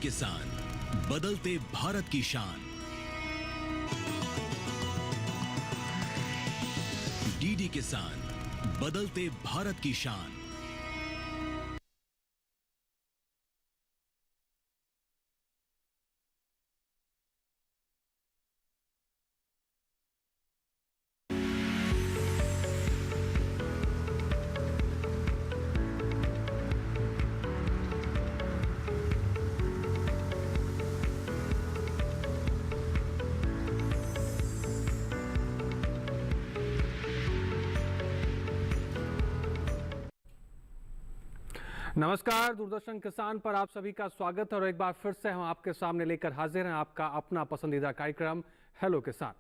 किसान, बदलते भारत की शान। डीडी किसान, बदलते भारत की शान। नमस्कार, दूरदर्शन किसान पर आप सभी का स्वागत है और एक बार फिर से हम आपके सामने लेकर हाजिर हैं आपका अपना पसंदीदा कार्यक्रम हेलो किसान।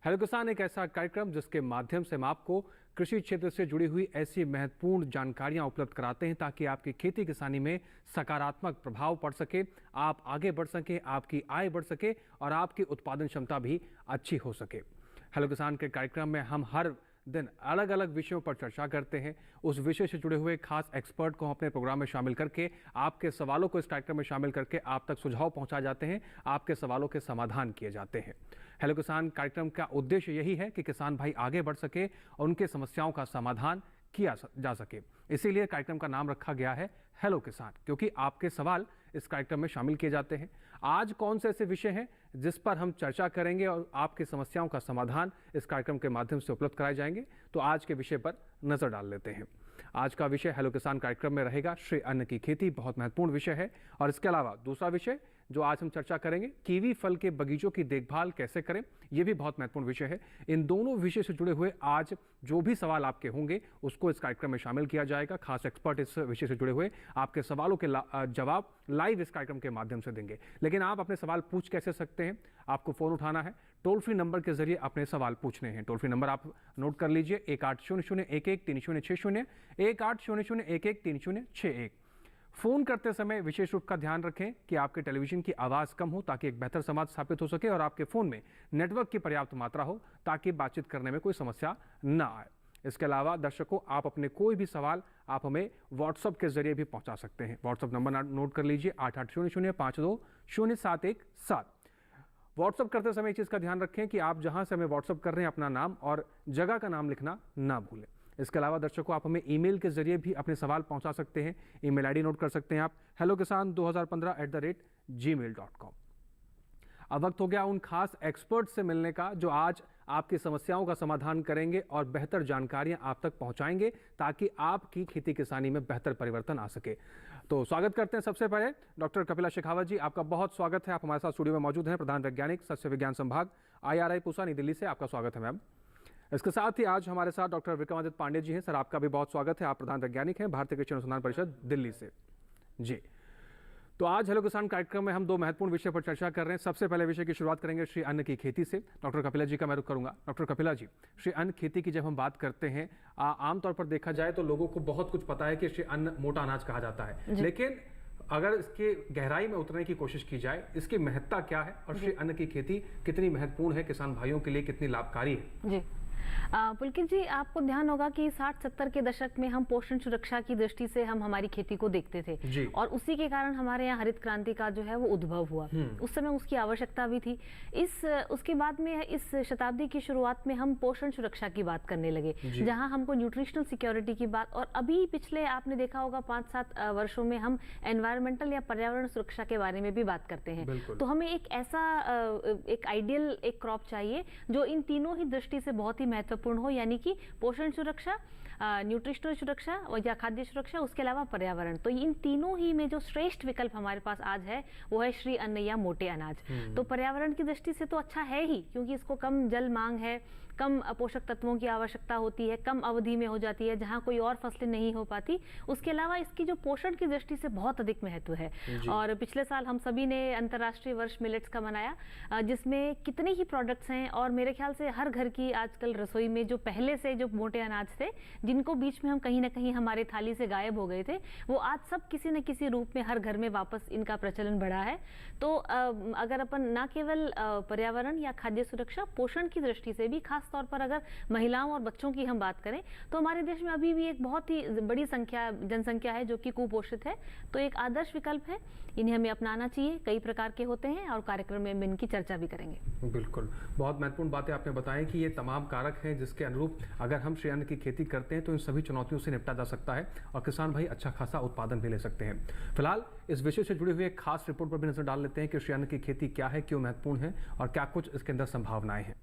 हेलो किसान एक ऐसा कार्यक्रम जिसके माध्यम से हम आपको कृषि क्षेत्र से जुड़ी हुई ऐसी महत्वपूर्ण जानकारियां उपलब्ध कराते हैं ताकि आपकी खेती किसानी में सकारात्मक प्रभाव पड़ सके, आप आगे बढ़ सके, आपकी आय बढ़ सके और आपकी उत्पादन क्षमता भी अच्छी हो सके। हेलो किसान के कार्यक्रम में हम हर दिन अलग अलग विषयों पर चर्चा करते हैं। उस विषय से जुड़े हुए खास एक्सपर्ट को हम अपने प्रोग्राम में शामिल करके आपके सवालों को इस कार्यक्रम में शामिल करके आप तक सुझाव पहुंचाए जाते हैं, आपके सवालों के समाधान किए जाते हैं। हेलो किसान कार्यक्रम का उद्देश्य यही है कि किसान भाई आगे बढ़ सके और उनके समस्याओं का समाधान किया जा सके। इसीलिए कार्यक्रम का नाम रखा गया है हेलो किसान, क्योंकि आपके सवाल इस कार्यक्रम में शामिल किए जाते हैं। आज कौन से ऐसे विषय हैं जिस पर हम चर्चा करेंगे और आपकी समस्याओं का समाधान इस कार्यक्रम के माध्यम से उपलब्ध कराए जाएंगे, तो आज के विषय पर नजर डाल लेते हैं। आज का विषय हेलो किसान कार्यक्रम में रहेगा श्री अन्न की खेती, बहुत महत्वपूर्ण विषय है। और इसके अलावा दूसरा विषय जो आज हम चर्चा करेंगे, कीवी फल के बगीचों की देखभाल कैसे करें, यह भी बहुत महत्वपूर्ण विषय है। इन दोनों विषय से जुड़े हुए आज जो भी सवाल आपके होंगे उसको इस कार्यक्रम में शामिल किया जाएगा। खास एक्सपर्ट इस विषय से जुड़े हुए आपके सवालों के जवाब लाइव इस कार्यक्रम के माध्यम से देंगे। लेकिन आप अपने सवाल पूछ कैसे सकते हैं? आपको फोन उठाना है, टोल फ्री नंबर के जरिए अपने सवाल पूछने हैं। टोल फ्री नंबर आप नोट कर लीजिए 1800113060, 1800113061। फोन करते समय विशेष रूप का ध्यान रखें कि आपके टेलीविजन की आवाज कम हो ताकि एक बेहतर संवाद स्थापित हो सके और आपके फोन में नेटवर्क की पर्याप्त मात्रा हो ताकि बातचीत करने में कोई समस्या न आए। इसके अलावा दर्शकों, आप अपने कोई भी सवाल आप हमें व्हाट्सएप के जरिए भी पहुंचा सकते हैं। व्हाट्सएप नंबर नोट कर लीजिए 88005207। व्हाट्सएप करते समय एक चीज का ध्यान रखें कि आप जहां से हमें व्हाट्सएप कर रहे हैं अपना नाम और जगह का नाम लिखना ना भूलें। इसके अलावा दर्शकों, आप हमें ईमेल के जरिए भी अपने सवाल पहुंचा सकते हैं। ईमेल आईडी नोट कर सकते हैं आप hellokisan2015@gmail.com। अब वक्त हो गया उन खास एक्सपर्ट से मिलने का जो आज आपकी समस्याओं का समाधान करेंगे और बेहतर जानकारियां आप तक पहुंचाएंगे ताकि आपकी खेती किसानी में बेहतर परिवर्तन आ सके। तो स्वागत करते हैं सबसे पहले डॉक्टर कपिला शेखावत जी, आपका बहुत स्वागत है। आप हमारे साथ स्टूडियो में मौजूद हैं, प्रधान वैज्ञानिक सस्य विज्ञान संभाग IRI पूसा नई दिल्ली से। आपका स्वागत है मैम। इसके साथ ही आज हमारे साथ डॉक्टर विक्रमादित्य पांडे जी हैं। सर, आपका भी बहुत स्वागत है। आप प्रधान वैज्ञानिक हैं, भारतीय कृषि अनुसंधान परिषद दिल्ली से जी। तो आज हेलो किसान कार्यक्रम में हम दो महत्वपूर्ण विषय पर चर्चा कर रहे हैं। सबसे पहले विषय की शुरुआत करेंगे श्री अन्न की खेती से। डॉक्टर कपिला जी का मैं रुख करूंगा। डॉक्टर कपिला जी, श्री अन्न खेती की जब हम बात करते हैं, आमतौर पर देखा जाए तो लोगों को बहुत कुछ पता है कि श्री अन्न मोटा अनाज कहा जाता है, लेकिन अगर इसके गहराई में उतरने की कोशिश की जाए, इसकी महत्ता क्या है और श्री अन्न की खेती कितनी महत्वपूर्ण है, किसान भाइयों के लिए कितनी लाभकारी है? जी पुलकित जी, आपको ध्यान होगा कि 60-70 के दशक में हम पोषण सुरक्षा की दृष्टि से हम हमारी खेती को देखते थे और उसी के कारण हमारे यहाँ हरित क्रांति का जो है वो उद्भव हुआ। उस समय उसकी आवश्यकता भी थी। उसके बाद में इस शताब्दी की शुरुआत में हम पोषण सुरक्षा की बात करने लगे, जहाँ हमको न्यूट्रिशनल सिक्योरिटी की बात, और अभी पिछले आपने देखा होगा 5-7 वर्षों में हम एनवायरमेंटल या पर्यावरण सुरक्षा के बारे में भी बात करते हैं। तो हमें एक ऐसा एक आइडियल एक क्रॉप चाहिए जो इन तीनों ही दृष्टि से बहुत ही महत्वपूर्ण हो, यानी कि पोषण सुरक्षा, न्यूट्रिशनल सुरक्षा या खाद्य सुरक्षा, उसके अलावा पर्यावरण। तो इन तीनों ही में जो श्रेष्ठ विकल्प हमारे पास आज है वो है श्री अन्न या मोटे अनाज। तो पर्यावरण की दृष्टि से तो अच्छा है ही, क्योंकि इसको कम जल मांग है, कम पोषक तत्वों की आवश्यकता होती है, कम अवधि में हो जाती है जहां कोई और फसलें नहीं हो पाती। उसके अलावा इसकी जो पोषण की दृष्टि से बहुत अधिक महत्व है। और पिछले साल हम सभी ने अंतर्राष्ट्रीय वर्ष मिलेट्स का मनाया, जिसमें कितने ही प्रोडक्ट्स हैं और मेरे ख्याल से हर घर की आजकल रसोई में जो पहले से जो मोटे अनाज थे जिनको बीच में हम कहीं ना कहीं हमारे थाली से गायब हो गए थे, वो आज सब किसी न किसी रूप में हर घर में वापस इनका प्रचलन बढ़ा है। तो अगर अपन ना केवल पर्यावरण या खाद्य सुरक्षा, पोषण की दृष्टि से भी, खास तौर पर अगर महिलाओं और बच्चों की हम बात करें, तो हमारे देश में अभी भी एक बहुत ही बड़ी जनसंख्या है जो कि कुपोषित है। तो एक आदर्श विकल्प है, इन्हें हमें अपनाना चाहिए। कई प्रकार के होते हैं और कार्यक्रम में हम इनकी चर्चा भी करेंगे। बिल्कुल, बहुत महत्वपूर्ण बातें आपने बताई कि ये तमाम कारक हैं जिसके अनुरूप अगर हम श्री अन्न की खेती करते हैं तो इन सभी चुनौतियों से निपटा जा सकता है और किसान भाई अच्छा खासा उत्पादन भी ले सकते हैं। फिलहाल इस विषय से जुड़ी हुई एक खास रिपोर्ट पर भी नजर डाल लेते हैं कि श्री अन्न की खेती क्या है, क्यों महत्वपूर्ण है और क्या कुछ इसके अंदर संभावनाएं हैं।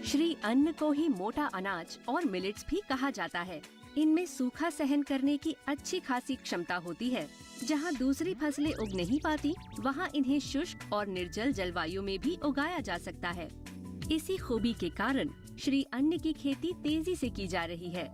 श्री अन्न को ही मोटा अनाज और मिलेट्स भी कहा जाता है। इनमें सूखा सहन करने की अच्छी खासी क्षमता होती है। जहां दूसरी फसलें उग नहीं पाती, वहां इन्हें शुष्क और निर्जल जलवायु में भी उगाया जा सकता है। इसी खूबी के कारण श्री अन्न की खेती तेजी से की जा रही है।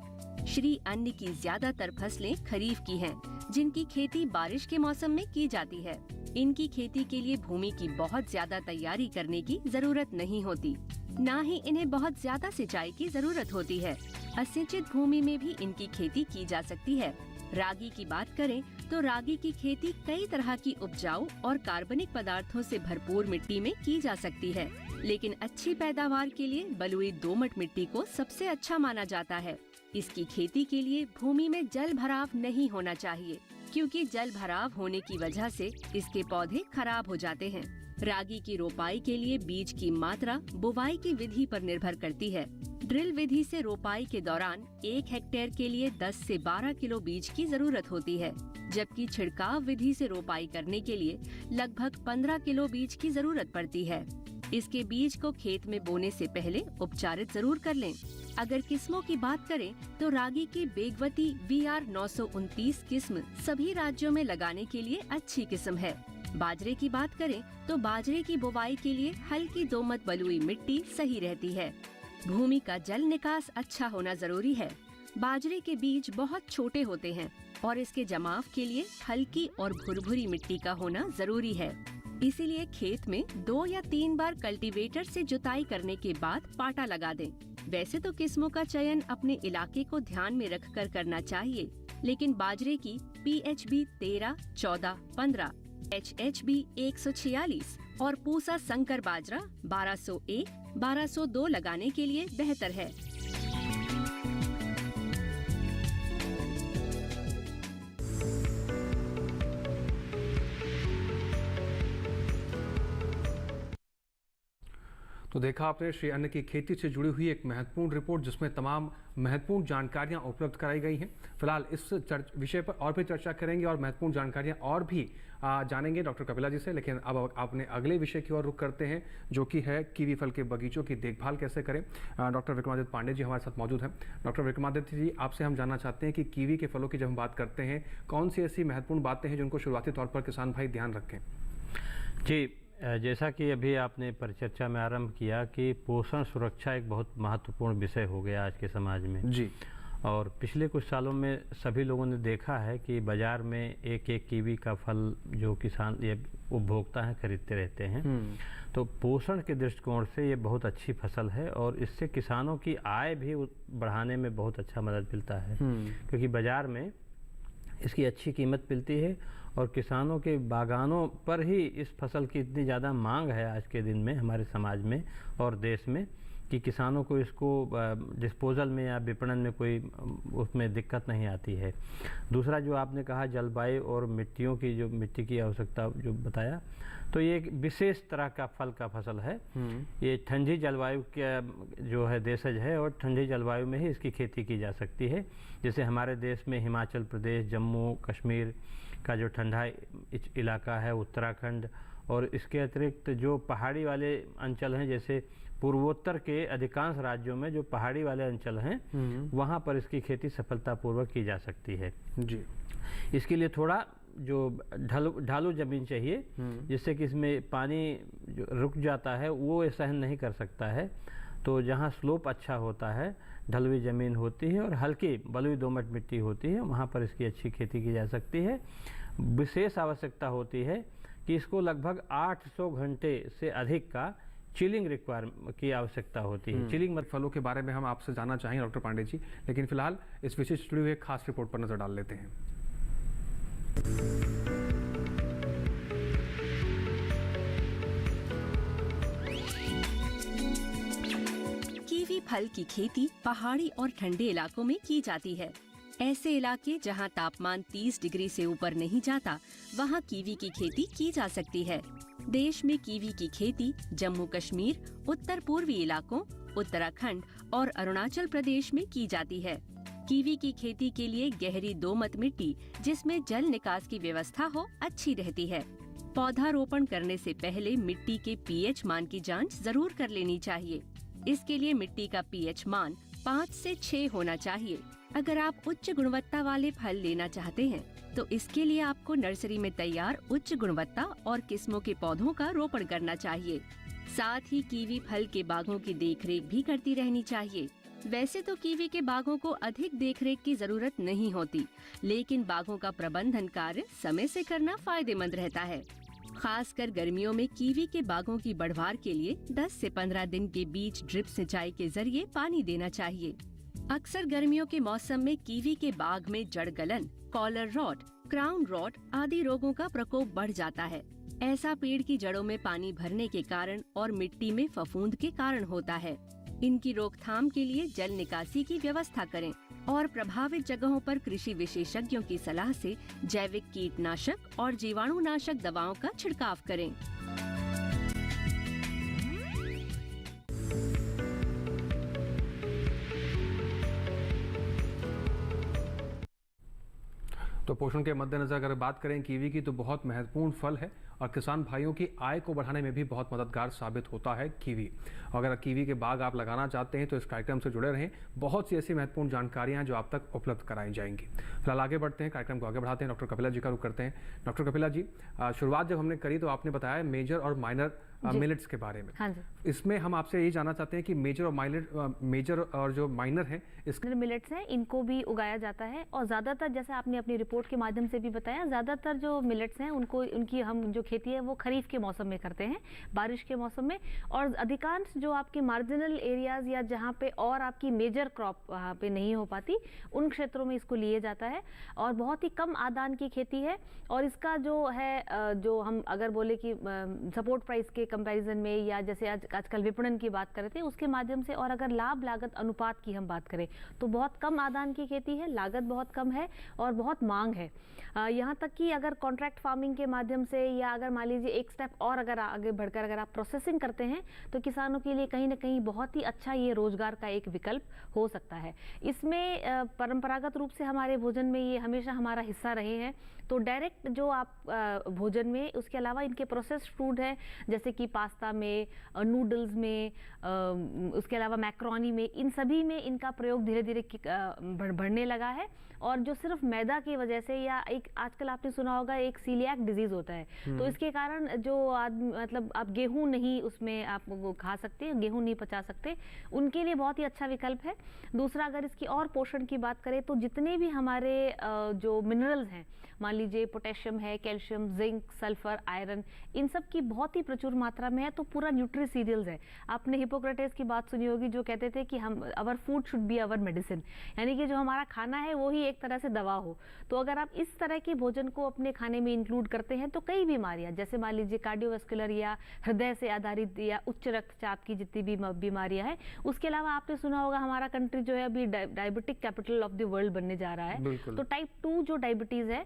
श्री अन्न की ज्यादातर फसलें खरीफ की हैं, जिनकी खेती बारिश के मौसम में की जाती है। इनकी खेती के लिए भूमि की बहुत ज्यादा तैयारी करने की जरूरत नहीं होती, न ही इन्हें बहुत ज्यादा सिंचाई की जरूरत होती है। असिंचित भूमि में भी इनकी खेती की जा सकती है। रागी की बात करें तो रागी की खेती कई तरह की उपजाऊ और कार्बनिक पदार्थों से भरपूर मिट्टी में की जा सकती है, लेकिन अच्छी पैदावार के लिए बलुई दोमट मिट्टी को सबसे अच्छा माना जाता है। इसकी खेती के लिए भूमि में जल भराव नहीं होना चाहिए, क्योंकि जल भराव होने की वजह से इसके पौधे खराब हो जाते हैं। रागी की रोपाई के लिए बीज की मात्रा बुवाई की विधि पर निर्भर करती है। ड्रिल विधि से रोपाई के दौरान 1 हेक्टेयर के लिए 10 से 12 किलो बीज की जरूरत होती है, जबकि छिड़काव विधि से रोपाई करने के लिए लगभग 15 किलो बीज की जरूरत पड़ती है। इसके बीज को खेत में बोने से पहले उपचारित जरूर कर लें। अगर किस्मों की बात करें तो रागी की बेगवती VR 929 किस्म सभी राज्यों में लगाने के लिए अच्छी किस्म है। बाजरे की बात करें तो बाजरे की बुवाई के लिए हल्की दोमट बलुई मिट्टी सही रहती है। भूमि का जल निकास अच्छा होना जरूरी है। बाजरे के बीज बहुत छोटे होते हैं और इसके जमाव के लिए हल्की और भुरभुरी मिट्टी का होना जरूरी है। इसीलिए खेत में 2 या 3 बार कल्टीवेटर से जुताई करने के बाद पाटा लगा दें। वैसे तो किस्मों का चयन अपने इलाके को ध्यान में रखकर करना चाहिए, लेकिन बाजरे की PHB 13, 14, 15, HHB 146 और पूसा संकर बाजरा 1201, 1202 लगाने के लिए बेहतर है। तो देखा आपने श्री अन्न की खेती से जुड़ी हुई एक महत्वपूर्ण रिपोर्ट, जिसमें तमाम महत्वपूर्ण जानकारियां उपलब्ध कराई गई हैं। फिलहाल इस विषय पर और भी चर्चा करेंगे और महत्वपूर्ण जानकारियां और भी जानेंगे डॉक्टर कपिला जी से। लेकिन अब अपने अगले विषय की ओर रुख करते हैं, जो कि है कीवी फल के बगीचों की देखभाल कैसे करें। डॉक्टर विक्रमादित्य पांडे जी हमारे साथ मौजूद हैं। डॉक्टर विक्रमादित्य जी, आपसे हम जानना चाहते हैं कि कीवी के फलों की जब हम बात करते हैं, कौन सी ऐसी महत्वपूर्ण बातें हैं जिनको शुरुआती तौर पर किसान भाई ध्यान रखें? जी, जैसा कि अभी आपने परिचर्चा में आरंभ किया कि पोषण सुरक्षा एक बहुत महत्वपूर्ण विषय हो गया आज के समाज में जी। और पिछले कुछ सालों में सभी लोगों ने देखा है कि बाजार में एक कीवी का फल जो किसान ये उपभोक्ता हैं खरीदते रहते हैं। तो पोषण के दृष्टिकोण से ये बहुत अच्छी फसल है और इससे किसानों की आय भी बढ़ाने में बहुत अच्छा मदद मिलता है, क्योंकि बाजार में इसकी अच्छी कीमत मिलती है और किसानों के बागानों पर ही इस फसल की इतनी ज़्यादा मांग है आज के दिन में हमारे समाज में और देश में कि किसानों को इसको डिस्पोजल में या विपणन में कोई उसमें दिक्कत नहीं आती है। दूसरा जो आपने कहा जलवायु और मिट्टियों की जो मिट्टी की आवश्यकता जो बताया, तो ये एक विशेष तरह का फल का फसल है। ये ठंडी जलवायु का जो है देशज है और ठंडी जलवायु में ही इसकी खेती की जा सकती है। जैसे हमारे देश में हिमाचल प्रदेश, जम्मू कश्मीर का जो ठंडा इलाका है, उत्तराखंड, और इसके अतिरिक्त जो पहाड़ी वाले अंचल हैं, जैसे पूर्वोत्तर के अधिकांश राज्यों में जो पहाड़ी वाले अंचल हैं वहाँ पर इसकी खेती सफलतापूर्वक की जा सकती है जी। इसके लिए थोड़ा जो ढालू जमीन चाहिए, जिससे कि इसमें पानी जो रुक जाता है वो सहन नहीं कर सकता है। तो जहाँ स्लोप अच्छा होता है, ढलुई ज़मीन होती है और हल्की बलुई दोमट मिट्टी होती है, वहाँ पर इसकी अच्छी खेती की जा सकती है। विशेष आवश्यकता होती है कि इसको लगभग 800 घंटे से अधिक का चिलिंग रिक्वायरमेंट की आवश्यकता होती है। चिलिंग फलों के बारे में हम आपसे जानना चाहेंगे डॉक्टर पांडे जी, लेकिन फिलहाल इस विशिष्ट जुड़ी हुई खास रिपोर्ट पर नजर डाल लेते हैं। कीवी फल की खेती पहाड़ी और ठंडे इलाकों में की जाती है। ऐसे इलाके जहां तापमान 30 डिग्री से ऊपर नहीं जाता, वहां कीवी की खेती की जा सकती है। देश में कीवी की खेती जम्मू कश्मीर, उत्तर पूर्वी इलाकों, उत्तराखंड और अरुणाचल प्रदेश में की जाती है। कीवी की खेती के लिए गहरी दोमट मिट्टी जिसमें जल निकास की व्यवस्था हो अच्छी रहती है। पौधारोपण करने से पहले मिट्टी के पीएच मान की जांच जरूर कर लेनी चाहिए। इसके लिए मिट्टी का पीएच मान 5 से 6 होना चाहिए। अगर आप उच्च गुणवत्ता वाले फल लेना चाहते हैं तो इसके लिए आपको नर्सरी में तैयार उच्च गुणवत्ता और किस्मों के पौधों का रोपण करना चाहिए। साथ ही कीवी फल के बागों की देखरेख भी करती रहनी चाहिए। वैसे तो कीवी के बागों को अधिक देखरेख की जरूरत नहीं होती, लेकिन बागों का प्रबंधन कार्य समय से करना फायदेमंद रहता है। खासकर गर्मियों में कीवी के बागों की बढ़वार के लिए 10 से 15 दिन के बीच ड्रिप सिंचाई के जरिए पानी देना चाहिए। अक्सर गर्मियों के मौसम में कीवी के बाग में जड़ गलन, कॉलर रॉट, क्राउन रॉट आदि रोगों का प्रकोप बढ़ जाता है। ऐसा पेड़ की जड़ों में पानी भरने के कारण और मिट्टी में फफूंद के कारण होता है। इनकी रोकथाम के लिए जल निकासी की व्यवस्था करें और प्रभावित जगहों पर कृषि विशेषज्ञों की सलाह से जैविक कीटनाशक और जीवाणुनाशक दवाओं का छिड़काव करें। तो पोषण के मद्देनजर अगर बात करें कीवी की, तो बहुत महत्वपूर्ण फल है और किसान भाइयों की आय को बढ़ाने में भी बहुत मददगार साबित होता है कीवी। अगर कीवी के बाग आप लगाना चाहते हैं तो इस कार्यक्रम से जुड़े रहें। बहुत सी ऐसी महत्वपूर्ण जानकारियां जो आप तक उपलब्ध कराई जाएंगी। फिलहाल आगे बढ़ते हैं, कार्यक्रम को आगे बढ़ाते हैं। डॉक्टर कपिला जी का रुख करते हैं। डॉक्टर कपिला जी, शुरुआत जब हमने करी तो आपने बताया मेजर और माइनर मिलेट्स के बारे में। हाँ जी। इसमें हम आपसे यही जानना चाहते हैं कि मेजर और जो माइनर है मिलेट्स हैं, इनको भी उगाया जाता है और ज़्यादातर जैसे आपने अपनी रिपोर्ट के माध्यम से भी बताया, ज़्यादातर जो मिलेट्स हैं उनकी हम जो खेती है वो खरीफ के मौसम में करते हैं, बारिश के मौसम में। और अधिकांश जो आपके मार्जिनल एरियाज या जहाँ पे और आपकी मेजर क्रॉप वहाँ पे नहीं हो पाती, उन क्षेत्रों में इसको लिए जाता है और बहुत ही कम आदान की खेती है। और इसका जो है जो हम अगर बोले कि सपोर्ट प्राइस के कंपैरिजन में या जैसे आजकल विपणन की बात करते हैं उसके माध्यम से, और अगर लाभ लागत अनुपात की हम बात करें तो बहुत कम आदान की खेती है, लागत बहुत कम है और बहुत मांग है। यहाँ तक कि अगर कॉन्ट्रैक्ट फार्मिंग के माध्यम से या अगर मान लीजिए एक स्टेप और अगर आगे बढ़कर अगर आप प्रोसेसिंग करते हैं तो किसानों के लिए कहीं ना कहीं बहुत ही अच्छा ये रोजगार का एक विकल्प हो सकता है। इसमें परंपरागत रूप से हमारे भोजन में ये हमेशा हमारा हिस्सा रहे हैं। तो डायरेक्ट जो आप भोजन में, उसके अलावा इनके प्रोसेस्ड फूड है जैसे कि पास्ता में, नूडल्स में, उसके अलावा मैक्रोनी में, इन सभी में इनका प्रयोग धीरे धीरे बढ़ने लगा है। और जो सिर्फ मैदा की वजह से या एक आजकल आपने सुना होगा एक सीलियाक डिजीज होता है, तो इसके कारण जो मतलब आप गेहूं नहीं उसमें आप वो खा सकते हैं, गेहूं नहीं पचा सकते, उनके लिए बहुत ही अच्छा विकल्प है। दूसरा, अगर इसकी और पोषण की बात करें तो जितने भी हमारे जो मिनरल्स हैं, मान लीजिए पोटेशियम है, कैल्शियम, जिंक, सल्फर, आयरन, इन सब की बहुत ही प्रचुर मात्रा में है। तो पूरा न्यूट्रीसीरियल्स है। आपने हिपोक्रेटिस की बात सुनी होगी जो कहते थे कि हम our food should be our medicine, यानी कि जो हमारा खाना है वो ही एक तरह से दवा हो। तो अगर आप इस तरह के भोजन को अपने खाने में इंक्लूड करते हैं तो कई बीमारियां, जैसे मान लीजिए कार्डियोवैस्कुलर या हृदय से आधारित या उच्च रक्तचाप की जितनी भी बीमारियां हैं, उसके अलावा आपने सुना होगा हमारा कंट्री जो है अभी diabetic capital of the world बनने जा रहा है। तो टाइप 2 जो डायबिटीज है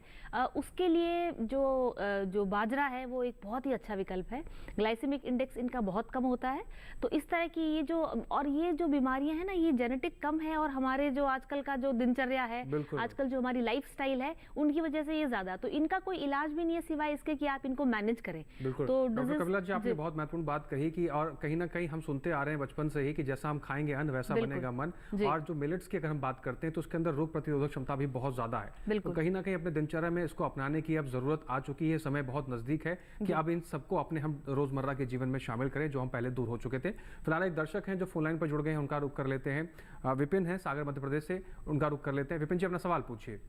उसके लिए जो बाजरा है वो एक बहुत ही अच्छा विकल्प है। ग्लाइसेमिक इंडेक्स इनका बहुत कम होता है। तो इस तरह की ये जो बीमारियां हैं ना, ये जेनेटिक कम है और हमारे जो आजकल का जो दिनचर्या है, आजकल जो हमारी लाइफस्टाइल है, उनकी वजह से ये ज्यादा, तो इनका कोई इलाज भी नहीं है सिवाय इसके कि आप इनको मैनेज करें। तो डॉक्टर कपिला जी, आपने बहुत महत्वपूर्ण बात कही कि और कहीं ना कहीं हम सुनते आ रहे हैं बचपन से ही कि जैसा हम खाएंगे अन्न वैसा बनेगा मन। और जो मिलेट्स की अगर हम बात करते हैं तो उसके अंदर रोग प्रतिरोधक क्षमता भी बहुत ज्यादा है। तो कहीं ना कहीं अपने दिनचर्या में इसको अपनाने की अब जरूरत आ चुकी है। समय बहुत नजदीक है कि अब इन सबको अपने हम रोजमर्रा के जीवन में शामिल करें, जो हम पहले दूर हो चुके थे। फिलहाल एक दर्शक हैं जो फोन लाइन पर जुड़ गए हैं, उनका रुख कर लेते हैं। विपिन है सागर मध्य प्रदेश से, उनका रुख कर लेते हैं। विपिन जी, अपना सवाल पूछिए।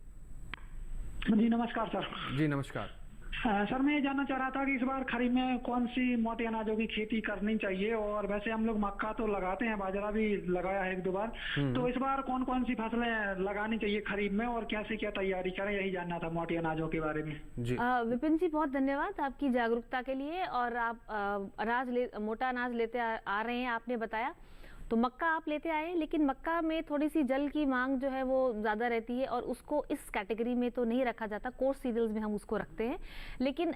जी नमस्कार सर। जी नमस्कार। सर मैं ये जानना चाह रहा था कि इस बार खरीफ में कौन सी मोटे अनाजों की खेती करनी चाहिए, और वैसे हम लोग मक्का तो लगाते हैं, बाजरा भी लगाया है 1-2 बार, तो इस बार कौन कौन सी फसलें लगानी चाहिए खरीफ में और कैसे क्या तैयारी करें, यही जानना था मोटे अनाजों के बारे में जी। विपिन जी बहुत धन्यवाद आपकी जागरूकता के लिए। और आप मोटा अनाज लेते आ रहे हैं, आपने बताया तो मक्का आप लेते आए, लेकिन मक्का में थोड़ी सी जल की मांग जो है वो ज़्यादा रहती है और उसको इस कैटेगरी में तो नहीं रखा जाता, कोर्स सीरियल्स में हम उसको रखते हैं। लेकिन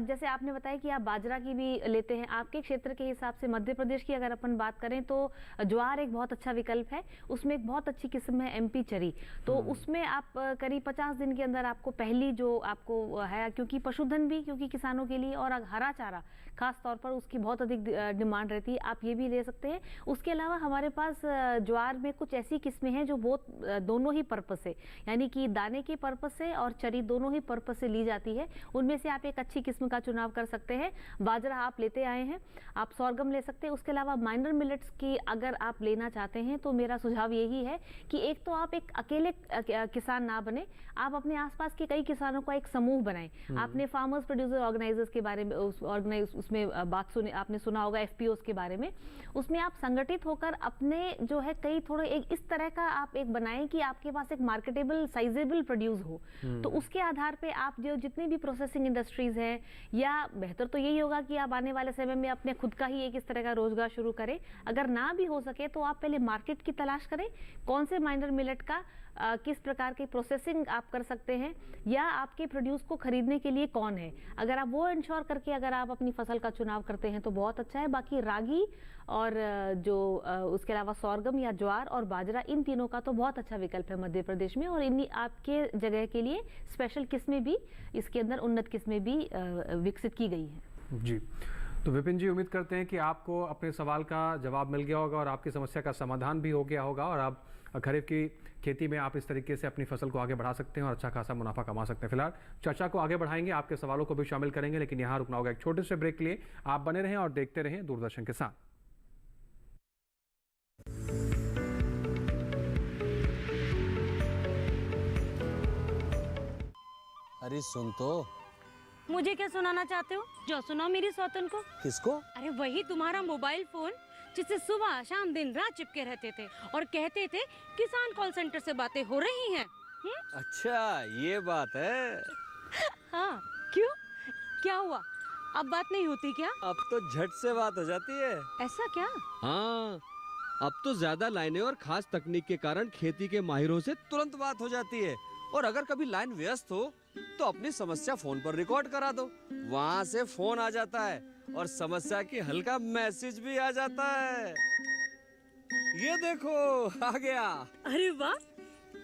जैसे आपने बताया कि आप बाजरा की भी लेते हैं, आपके क्षेत्र के हिसाब से मध्य प्रदेश की अगर अपन बात करें तो ज्वार एक बहुत अच्छा विकल्प है। उसमें एक बहुत अच्छी किस्म है MP चरी, तो उसमें आप करीब 50 दिन के अंदर आपको पहली जो आपको है, क्योंकि पशुधन भी, क्योंकि किसानों के लिए, और हरा चारा खास तौर पर उसकी बहुत अधिक डिमांड रहती है, आप ये भी ले सकते हैं। उसके अलावा हमारे पास ज्वार में कुछ ऐसी किस्में हैं जो बहुत दोनों ही पर्पस से, यानी कि दाने के पर्पस से और चरी दोनों ही पर्पस से ली जाती है। उनमें से आप एक अच्छी किस्म का चुनाव कर सकते हैं। बाजरा आप लेते आए हैं, आप सौरगम ले सकते हैं। उसके अलावा माइनर मिलेट्स की अगर आप लेना चाहते हैं तो मेरा सुझाव यही है कि एक तो आप एक अकेले किसान ना बने, आप अपने आसपास के कई किसानों का एक समूह बनाएं। आपने फार्मर्स प्रोड्यूसर ऑर्गेनाइजर्स के बारे में उसमें बात सुनी, आपने सुना होगा FPOs के बारे में। उसमें आप संगठित होकर अपने जो है कई थोड़े एक इस तरह का आप एक बनाएं कि आपके पास एक मार्केटेबल साइजेबल प्रोड्यूस हो, तो उसके आधार पे आप जो जितनी भी प्रोसेसिंग इंडस्ट्रीज हैं, या बेहतर तो यही होगा कि आप आने वाले समय में अपने खुद का ही एक इस तरह का रोजगार शुरू करें। अगर ना भी हो सके तो आप पहले मार्केट की तलाश करें, कौन से माइनर मिलेट का किस प्रकार की प्रोसेसिंग आप कर सकते हैं, या आपके प्रोड्यूस को खरीदने के लिए कौन है। अगर आप वो इंश्योर करके अगर आप अपनी फसल का चुनाव करते हैं तो बहुत अच्छा है। बाकी रागी और जो उसके अलावा सौरगम या ज्वार और बाजरा, इन तीनों का तो बहुत अच्छा विकल्प है मध्य प्रदेश में, और इन्हीं आपके जगह के लिए स्पेशल किस्में भी, इसके अंदर उन्नत किस्में भी विकसित की गई हैं। जी, तो विपिन जी उम्मीद करते हैं कि आपको अपने सवाल का जवाब मिल गया होगा और आपकी समस्या का समाधान भी हो गया होगा, और आप खरीफ की खेती में आप इस तरीके से अपनी फसल को आगे बढ़ा सकते हैं और अच्छा खासा मुनाफा कमा सकते हैं। फिलहाल चर्चा को आगे बढ़ाएंगे, आपके सवालों को भी शामिल करेंगे, लेकिन यहाँ रुकना होगा एक छोटे से ब्रेक के लिए। आप बने रहें और देखते रहें दूरदर्शन के साथ। अरे सुन तो। मुझे क्या सुनाना चाहते हो? जो सुनाओ मेरी सौतन को। किसको? अरे वही तुम्हारा मोबाइल फोन जिससे सुबह शाम दिन रात चिपके रहते थे और कहते थे किसान कॉल सेंटर से बातें हो रही हैं। अच्छा ये बात है। हाँ क्यों, क्या हुआ? अब बात नहीं होती क्या? अब तो झट से बात हो जाती है। ऐसा क्या? हाँ, अब तो ज्यादा लाइनें और खास तकनीक के कारण खेती के माहिरों से तुरंत बात हो जाती है। और अगर कभी लाइन व्यस्त हो तो अपनी समस्या फोन पर रिकॉर्ड करा दो, वहाँ से फोन आ जाता है और समस्या की हल का मैसेज भी आ जाता है। ये देखो आ गया। अरे वाह,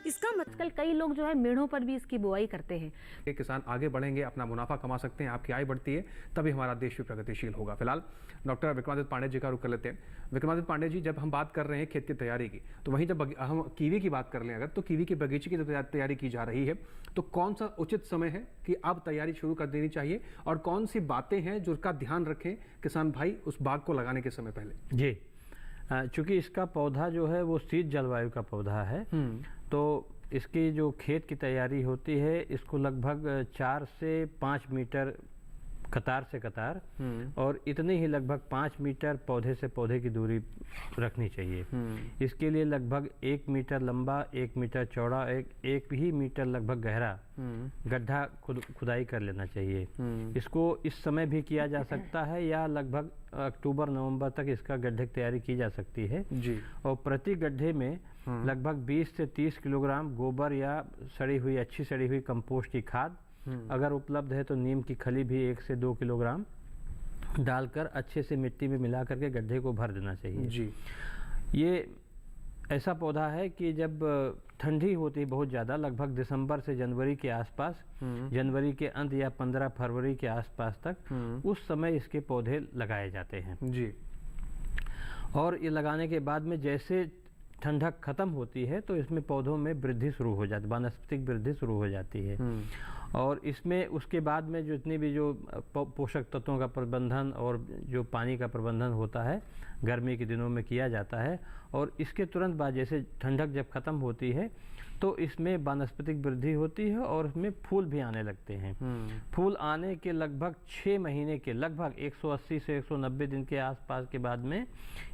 इसका आजकल कई लोग जो है मेढ़ों पर भी इसकी बुआई करते हैं। किसान आगे बढ़ेंगे, अपना मुनाफा कमा सकते हैं, आपकी आय बढ़ती है, तभी हमारा देश भी प्रगतिशील होगा। फिलहाल डॉक्टर विक्रमादित्य पांडे जी का रुख कर लेते हैं। विक्रमादित्य पांडे जी, जब हम बात कर रहे हैं खेत की तैयारी की, तो वहीं जब हम कीवी की बात कर लें अगर, तो कीवी के बगीचे की तैयारी की जा रही है, तो कौन सा उचित समय है कि अब तैयारी शुरू कर देनी चाहिए, और कौन सी बातें हैं जो उसका ध्यान रखें किसान भाई उस बाग को लगाने के समय पहले? जी, चूँकि इसका पौधा जो है वो शीत जलवायु का पौधा है, तो इसकी जो खेत की तैयारी होती है, इसको लगभग 4 से 5 मीटर कतार से कतार और इतनी ही लगभग 5 मीटर पौधे से पौधे की दूरी रखनी चाहिए। इसके लिए लगभग 1 मीटर लंबा, 1 मीटर चौड़ा, एक ही मीटर लगभग गहरा गड्ढा खुदाई कर लेना चाहिए। इसको इस समय भी किया जा सकता है या लगभग अक्टूबर नवंबर तक इसका गड्ढे की तैयारी की जा सकती है जी। और प्रति गड्ढे में लगभग 20 से 30 किलोग्राम गोबर या अच्छी सड़ी हुई कंपोस्ट की खाद, अगर उपलब्ध है तो नीम की खली भी 1 से 2 किलोग्राम डालकर अच्छे से मिट्टी में मिला करके गड्ढे को भर देना चाहिए जी। ये ऐसा पौधा है कि जब ठंडी होती है बहुत ज़्यादा, लगभग दिसंबर से जनवरी के आसपास, जनवरी के अंत या 15 फरवरी के आसपास तक, उस समय इसके पौधे लगाए जाते हैं जी। और ये लगाने के बाद में जैसे ठंडक खत्म होती है तो इसमें पौधों में वृद्धि शुरू हो जाती है, वानस्पतिक वृद्धि शुरू हो जाती है। और इसमें उसके बाद में जितने भी जो पोषक तत्वों का प्रबंधन और जो पानी का प्रबंधन होता है गर्मी के दिनों में किया जाता है। और इसके तुरंत बाद जैसे ठंडक जब खत्म होती है तो इसमें वानस्पतिक वृद्धि होती है और इसमें फूल भी आने लगते हैं। फूल आने के लगभग 6 महीने के लगभग 180 से 190 दिन के आसपास के बाद में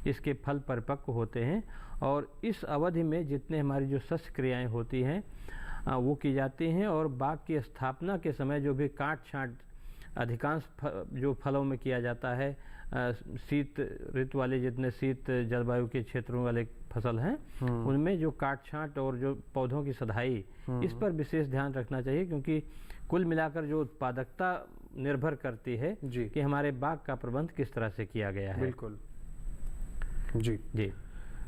इसके फल परिपक्व होते हैं और इस अवधि में जितने हमारी जो शस्य क्रियाएँ होती हैं वो की जाती हैं और बाग की स्थापना के समय जो भी काट छांट अधिकांश जो फलों में किया जाता है, शीत ऋतु वाले जितने शीत जलवायु के क्षेत्रों वाले फसल हैं उनमें जो काट छांट और जो पौधों की सदाई इस पर विशेष ध्यान रखना चाहिए, क्योंकि कुल मिलाकर जो उत्पादकता निर्भर करती है कि हमारे बाग का प्रबंध किस तरह से किया गया है। बिल्कुल जी।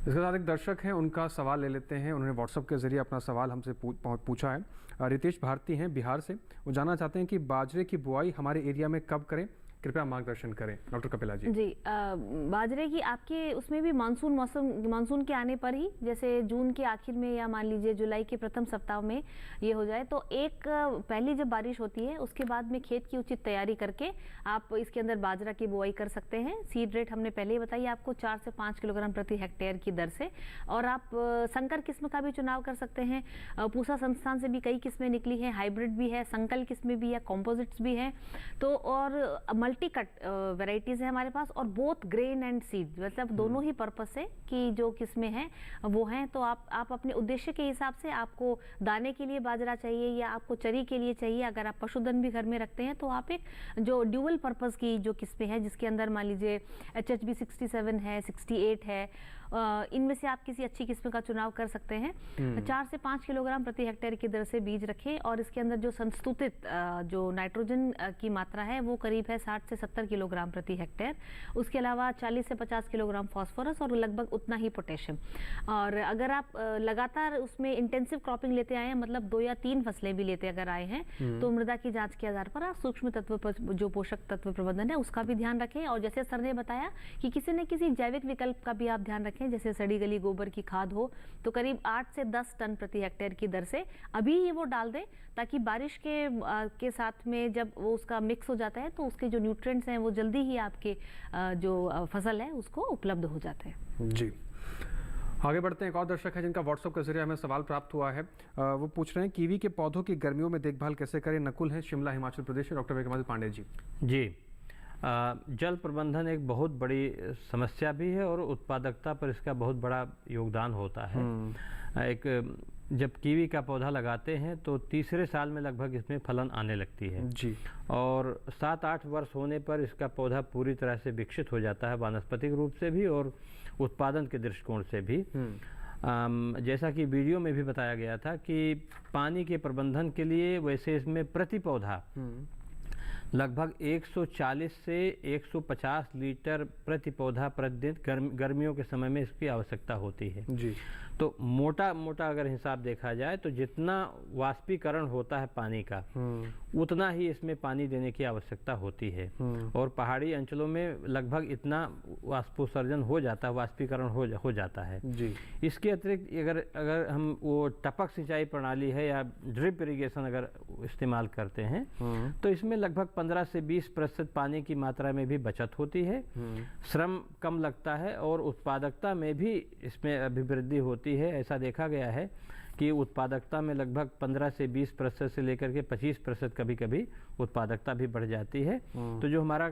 इसके साथ एक दर्शक हैं, उनका सवाल ले लेते हैं। उन्होंने व्हाट्सएप के जरिए अपना सवाल हमसे पूछा है। रितेश भारती हैं बिहार से। वो जानना चाहते हैं कि बाजरे की बुआई हमारे एरिया में कब करें, कृपया मार्गदर्शन करें डॉक्टर कपिला जी। जी बाजरे की आपके उसमें भी मानसून के आने पर ही, जैसे जून के आखिर में या मान लीजिए जुलाई के प्रथम सप्ताह में ये हो जाए तो एक पहली जब बारिश होती है उसके बाद में खेत की उचित तैयारी करके आप इसके अंदर बाजरा की बुआई कर सकते हैं। सीड रेट हमने पहले ही बताई आपको 4 से 5 किलोग्राम प्रति हेक्टेयर की दर से, और आप संकर किस्म का भी चुनाव कर सकते हैं। पूसा संस्थान से भी कई किस्में निकली हैं, हाइब्रिड भी है, संकल किस्में भी है, कॉम्पोजिट्स भी हैं, तो और मल्टी कट वेराइटीज है हमारे पास, और बोथ ग्रेन एंड सीड, मतलब दोनों ही पर्पस से कि जो किस्में हैं वो हैं। तो आप अपने उद्देश्य के हिसाब से, आपको दाने के लिए बाजरा चाहिए या आपको चरी के लिए चाहिए, अगर आप पशुधन भी घर में रखते हैं तो आप एक जो ड्यूअल पर्पस की जो किस्में हैं जिसके अंदर मान लीजिए HHB 67 है, 68 है, इनमें से आप किसी अच्छी किस्म का चुनाव कर सकते हैं। 4 से 5 किलोग्राम प्रति हेक्टेयर की दर से बीज रखें और इसके अंदर जो संस्तुतित जो नाइट्रोजन की मात्रा है वो करीब है 60 से 70 किलोग्राम प्रति हेक्टेयर। उसके अलावा 40 से 50 किलोग्राम फास्फोरस और लगभग उतना ही पोटेशियम। और अगर आप लगातार उसमें इंटेंसिव क्रॉपिंग लेते आए हैं, मतलब 2 या 3 फसलें भी लेते अगर आए हैं, तो मृदा की जांच के आधार पर आप सूक्ष्म तत्व पर जो पोषक तत्व प्रबंधन है उसका भी ध्यान रखें। और जैसे सर ने बताया कि किसी न किसी जैविक विकल्प का भी आप ध्यान रखें, जैसे सड़ी गली गोबर की खाद हो तो करीब 8 से 10 टन प्रति हेक्टेयर की दर से अभी ही वो डाल दें, ताकि बारिश के साथ में जब वो उसका मिक्स हो जाता है तो उसके जो न्यूट्रिएंट्स हैं वो जल्दी ही आपके जो फसल है उसको उपलब्ध हो जाते हैं। जी, आगे बढ़ते हैं। एक और दर्शक है जिनका व्हाट्सएप के जरिए हमें सवाल प्राप्त हुआ है। वो पूछ रहे हैं कीवी के पौधों की गर्मियों में देखभाल कैसे करें। नकुल है, शिमला हिमाचल प्रदेश से। डॉक्टर वेदमाल पांडे जी। जल प्रबंधन एक बहुत बड़ी समस्या भी है और उत्पादकता पर इसका बहुत बड़ा योगदान होता है। जब कीवी का पौधा लगाते हैं तो तीसरे साल में लगभग इसमें फलन आने लगती है जी, और 7-8 वर्ष होने पर इसका पौधा पूरी तरह से विकसित हो जाता है, वानस्पतिक रूप से भी और उत्पादन के दृष्टिकोण से भी। जैसा कि वीडियो में भी बताया गया था कि पानी के प्रबंधन के लिए वैसे इसमें प्रति पौधा लगभग 140 से 150 लीटर प्रति पौधा प्रतिदिन गर्मियों के समय में इसकी आवश्यकता होती है जी। तो मोटा अगर हिसाब देखा जाए तो जितना वाष्पीकरण होता है पानी का उतना ही इसमें पानी देने की आवश्यकता होती है। और पहाड़ी अंचलों में लगभग इतना वाष्पोत्सर्जन हो जाता है, वाष्पीकरण हो जाता है जी। इसके अतिरिक्त अगर हम वो टपक सिंचाई प्रणाली है या ड्रिप इरिगेशन अगर इस्तेमाल करते हैं तो इसमें लगभग 15 से 20% पानी की मात्रा में भी बचत होती है, श्रम कम लगता है और उत्पादकता में भी इसमें अभिवृद्धि होती है। ऐसा देखा गया है कि उत्पादकता में लगभग 15 से 20% से लेकर के 25% कभी-कभी उत्पादकता भी बढ़ जाती है। तो जो हमारा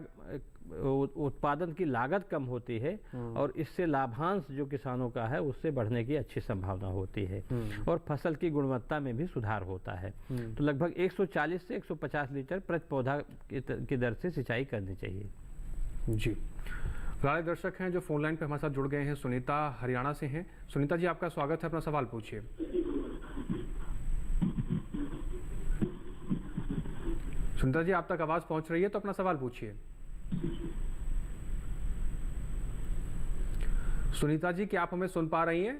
उत्पादन की लागत कम होती है और इससे लाभांश जो किसानों का है उससे बढ़ने की अच्छी संभावना होती है और फसल की गुणवत्ता में भी सुधार होता है। तो लगभग 140 से 150 लीटर प्रति पौधा की दर से सिंचाई करनी चाहिए जी। राय दर्शक हैं जो फोन लाइन पे हमारे साथ जुड़ गए हैं। सुनीता हरियाणा से हैं। सुनीता जी, आपका स्वागत है, अपना सवाल पूछिए। सुनीता जी, आप तक आवाज पहुंच रही है तो अपना सवाल पूछिए। सुनीता जी, क्या आप हमें सुन पा रही हैं?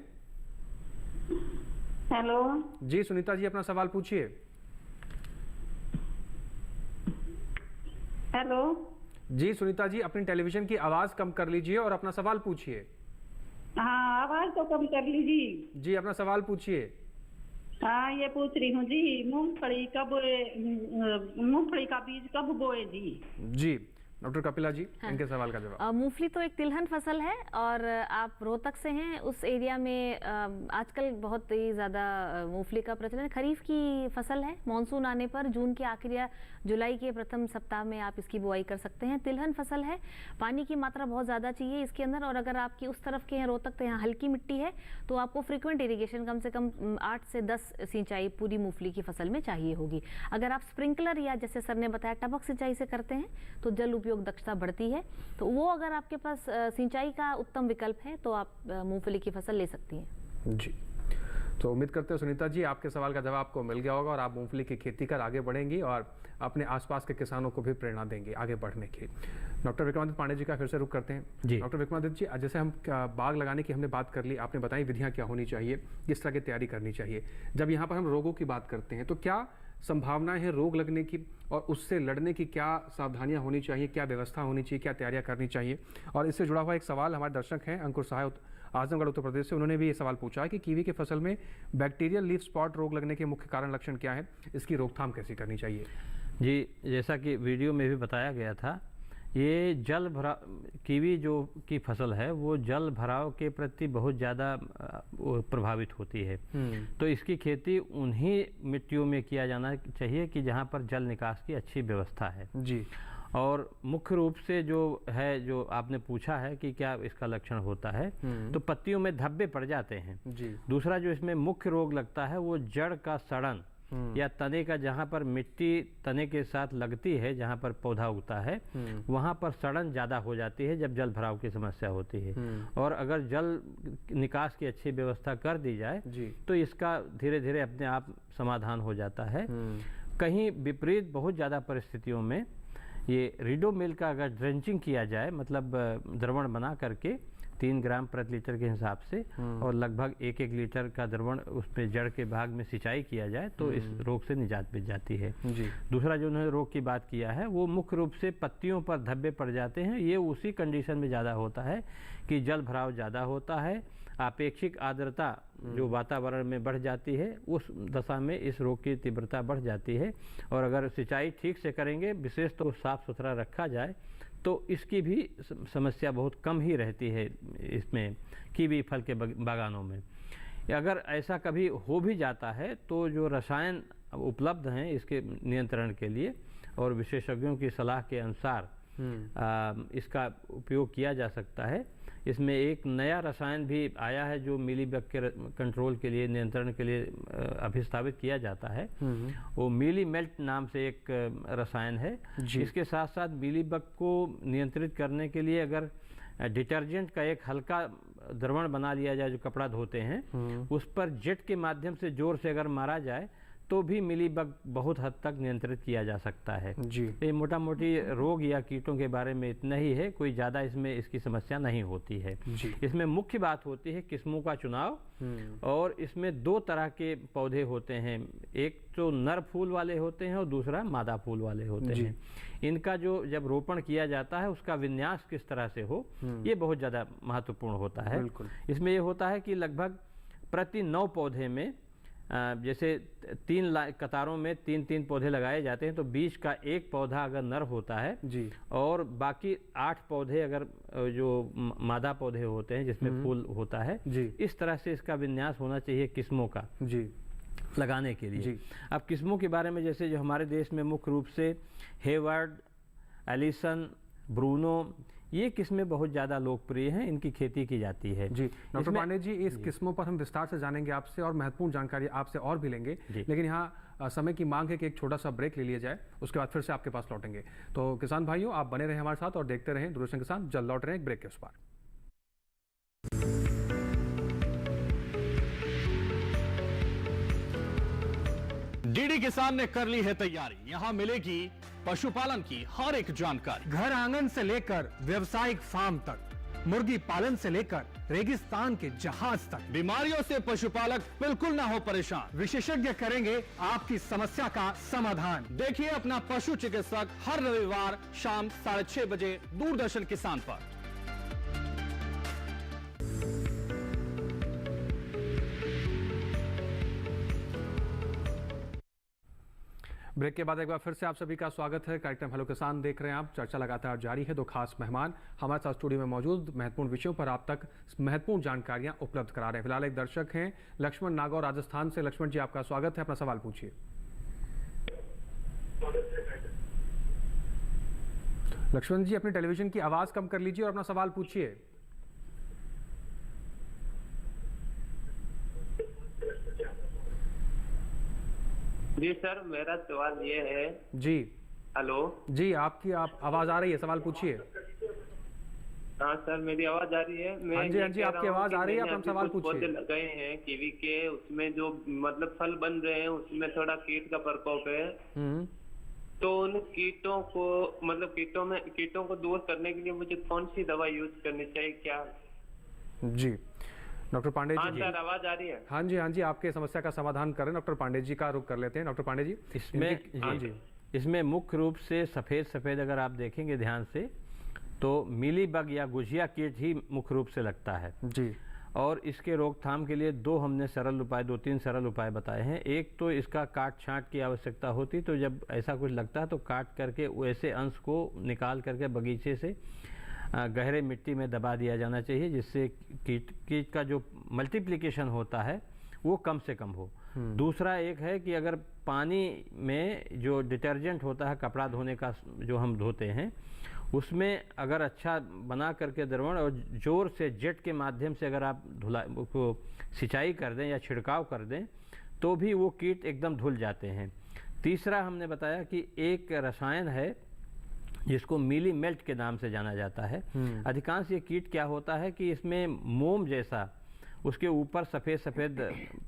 हेलो जी सुनीता जी, अपना सवाल पूछिए। हेलो जी सुनीता जी, अपनी टेलीविजन की आवाज कम कर लीजिए और अपना सवाल पूछिए। हाँ, आवाज तो कम कर लीजिए जी, अपना सवाल पूछिए। हाँ, ये पूछ रही हूँ जी, मूंगफली का बीज कब बोए जी? जी, डॉक्टर कपिला जी, इनके सवाल का जवाब। मूंगफली तो एक तिलहन फसल है और आप रोहतक से हैं, उस एरिया में आजकल बहुत ही ज़्यादा मूंगफली का प्रचलन। खरीफ की फसल है, मानसून आने पर जून के आखिर या जुलाई के प्रथम सप्ताह में आप इसकी बुआई कर सकते हैं। तिलहन फसल है, पानी की मात्रा बहुत ज़्यादा चाहिए इसके अंदर, और अगर आपकी उस तरफ के हैं रोहतक तो यहाँ हल्की मिट्टी है, तो आपको फ्रीक्वेंट इरीगेशन कम से कम 8 से 10 सिंचाई पूरी मूंगफली की फसल में चाहिए होगी। अगर आप स्प्रिंकलर या जैसे सर ने बताया टपक सिंचाई से करते हैं तो जल उपयोग दक्षता बढ़ती है, तो वो अगर आपके पास सिंचाई का उत्तम विकल्प है तो आप मूंगफली की फसल ले सकती हैं। जी, तो उम्मीद करते हैं सुनीता जी आपके सवाल का जवाब आपको मिल गया होगा और आप मूंगफली की खेती कर आगे बढ़ेंगी और अपने आसपास के किसानों को भी प्रेरणा देंगे आगे बढ़ने की। डॉक्टर विक्रमादित्य पांडे जी का फिर से रुख करते हैं। जी डॉक्टर विक्रमादित्य जी, जैसे हम बाग लगाने की हमने बात कर ली, आपने बताई विधियाँ क्या होनी चाहिए, किस तरह की तैयारी करनी चाहिए। जब यहाँ पर हम रोगों की बात करते हैं तो क्या संभावनाएं हैं रोग लगने की और उससे लड़ने की, क्या सावधानियां होनी चाहिए, क्या व्यवस्था होनी चाहिए, क्या तैयारियां करनी चाहिए? और इससे जुड़ा हुआ एक सवाल हमारे दर्शक हैं अंकुर सहाय आजमगढ़ उत्तर प्रदेश से, उन्होंने भी ये सवाल पूछा है कि कीवी की फसल में बैक्टीरियल लीफ स्पॉट रोग लगने के मुख्य कारण लक्षण क्या है, इसकी रोकथाम कैसे करनी चाहिए? जी, जैसा कि वीडियो में भी बताया गया था, ये जल भराव कीवी जो की फसल है वो जल भराव के प्रति बहुत ज़्यादा प्रभावित होती है। तो इसकी खेती उन्हीं मिट्टियों में किया जाना चाहिए कि जहाँ पर जल निकास की अच्छी व्यवस्था है। जी, और मुख्य रूप से जो है, जो आपने पूछा है कि क्या इसका लक्षण होता है, तो पत्तियों में धब्बे पड़ जाते हैं। जी, दूसरा जो इसमें मुख्य रोग लगता है वो जड़ का सड़न या तने का, जहाँ पर मिट्टी तने के साथ लगती है, जहाँ पर पौधा उगता है वहाँ पर सड़न ज़्यादा हो जाती है जब जल भराव की समस्या होती है। और अगर जल निकास की अच्छी व्यवस्था कर दी जाए तो इसका धीरे धीरे अपने आप समाधान हो जाता है। कहीं विपरीत बहुत ज़्यादा परिस्थितियों में ये रीडोमिल का अगर ड्रेंचिंग किया जाए, मतलब द्रवण बना करके 3 ग्राम प्रति लीटर के हिसाब से और लगभग 1-1 लीटर का द्रवण उसमें जड़ के भाग में सिंचाई किया जाए तो इस रोग से निजात मिल जाती है। दूसरा जो उन्होंने रोग की बात किया है वो मुख्य रूप से पत्तियों पर धब्बे पड़ जाते हैं। ये उसी कंडीशन में ज़्यादा होता है कि जल भराव ज़्यादा होता है, आपेक्षिक आर्द्रता जो वातावरण में बढ़ जाती है, उस दशा में इस रोग की तीव्रता बढ़ जाती है। और अगर सिंचाई ठीक से करेंगे, विशेष तो साफ सुथरा रखा जाए, तो इसकी भी समस्या बहुत कम ही रहती है इसमें कीवी फल के बागानों में। अगर ऐसा कभी हो भी जाता है तो जो रसायन उपलब्ध हैं इसके नियंत्रण के लिए और विशेषज्ञों की सलाह के अनुसार इसका उपयोग किया जा सकता है। इसमें एक नया रसायन भी आया है जो मिलीबग के कंट्रोल के लिए, नियंत्रण के लिए अभिस्थापित किया जाता है। वो मिली मेल्ट नाम से एक रसायन है। इसके साथ साथ मिलीबग को नियंत्रित करने के लिए अगर डिटर्जेंट का एक हल्का द्रवण बना लिया जाए, जो कपड़ा धोते हैं, उस पर जेट के माध्यम से जोर से अगर मारा जाए तो भी मिलीबग बहुत हद तक नियंत्रित किया जा सकता है। जी, ये मोटा मोटी रोग या कीटों के बारे में इतना ही है, कोई ज़्यादा इसमें इसकी समस्या नहीं होती है। इसमें मुख्य बात होती है किस्मों का चुनाव, और इसमें 2 तरह के पौधे होते हैं, एक तो नर फूल वाले होते हैं और दूसरा मादा फूल वाले होते हैं। इनका जो जब रोपण किया जाता है उसका विन्यास किस तरह से हो, ये बहुत ज़्यादा महत्वपूर्ण होता है। इसमें ये होता है कि लगभग प्रति 9 पौधे में जैसे 3 कतारों में 3-3 पौधे लगाए जाते हैं, तो बीच का एक पौधा अगर नर होता है और बाकी 8 पौधे अगर जो मादा पौधे होते हैं जिसमें फूल होता है, इस तरह से इसका विन्यास होना चाहिए किस्मों का लगाने के लिए। अब किस्मों के बारे में, जैसे जो हमारे देश में मुख्य रूप से हेवर्ड, एलिसन, ब्रूनो, ये किस्में बहुत ज़्यादा लोकप्रिय हैं, इनकी खेती की जाती है। जी डॉक्टर पांडे जी, इस किस्मों पर हम विस्तार से जानेंगे आपसे और महत्वपूर्ण जानकारी आपसे और भी लेंगे, लेकिन यहाँ समय की मांग है कि एक छोटा सा ब्रेक ले लिया जाए, उसके बाद फिर से आपके पास लौटेंगे। तो किसान भाइयों, आप बने रहें हमारे साथ और देखते रहें दूरदर्शन किसान। जल्द लौट रहे हैं एक ब्रेक के उस पार। डीडी किसान ने कर ली है तैयारी, यहाँ मिलेगी पशुपालन की हर एक जानकारी, घर आंगन से लेकर व्यवसायिक फार्म तक, मुर्गी पालन से लेकर रेगिस्तान के जहाज तक। बीमारियों से पशुपालक बिल्कुल ना हो परेशान, विशेषज्ञ करेंगे आपकी समस्या का समाधान। देखिए अपना पशु चिकित्सक हर रविवार शाम 6:30 बजे दूरदर्शन किसान पर। ब्रेक के बाद एक बार फिर से आप सभी का स्वागत है। कार्यक्रम हेलो किसान देख रहे हैं आप। चर्चा लगातार जारी है। दो खास मेहमान हमारे साथ स्टूडियो में मौजूद महत्वपूर्ण विषयों पर आप तक महत्वपूर्ण जानकारियां उपलब्ध करा रहे हैं। फिलहाल एक दर्शक हैं लक्ष्मण नागौर राजस्थान से। लक्ष्मण जी, आपका स्वागत है, अपना सवाल पूछिए। लक्ष्मण जी, अपने टेलीविजन की आवाज कम कर लीजिए और अपना सवाल पूछिए। जी सर, मेरा सवाल ये है। जी हेलो जी, आपकी आवाज आ रही है, सवाल पूछिए। हाँ सर, मेरी आवाज आ रही है। मैं हाँ जी, आपकी आवाज आ रही है, आप अपना सवाल पूछिए। पौधे लगाए हैं कीवी के, उसमें जो मतलब फल बन रहे हैं उसमें थोड़ा कीट का प्रकोप है। तो उन कीटों को मतलब कीटों को दूर करने के लिए मुझे कौन सी दवा यूज करनी चाहिए, क्या? जी डॉक्टर पांडे जी। हाँ सर, आवाज आ रही है। हाँ जी, आपके समस्या का समाधान करें। डॉक्टर पांडे जी का रुख कर लेते हैं। डॉक्टर पांडे जी, इसमें मुख्य रूप से सफ़ेद अगर आप देखेंगे ध्यान से तो मीलीबग या गुजिया कीट ही मुख्य रूप से लगता है जी। और इसके रोकथाम के लिए हमने दो तीन सरल उपाय बताए हैं। एक तो इसका काट छांट की आवश्यकता होती, तो जब ऐसा कुछ लगता है तो काट करके वैसे अंश को निकाल करके बगीचे से गहरे मिट्टी में दबा दिया जाना चाहिए, जिससे कीट का जो मल्टीप्लिकेशन होता है वो कम से कम हो। दूसरा एक है कि अगर पानी में जो डिटर्जेंट होता है कपड़ा धोने का, जो हम धोते हैं, उसमें अगर अच्छा बना करके द्रवण और जोर से जेट के माध्यम से अगर आप को सिंचाई कर दें या छिड़काव कर दें तो भी वो कीट एकदम धुल जाते हैं। तीसरा हमने बताया कि एक रसायन है जिसको मीली मेल्ट के नाम से जाना जाता है। अधिकांश ये कीट क्या होता है कि इसमें मोम जैसा उसके ऊपर सफ़ेद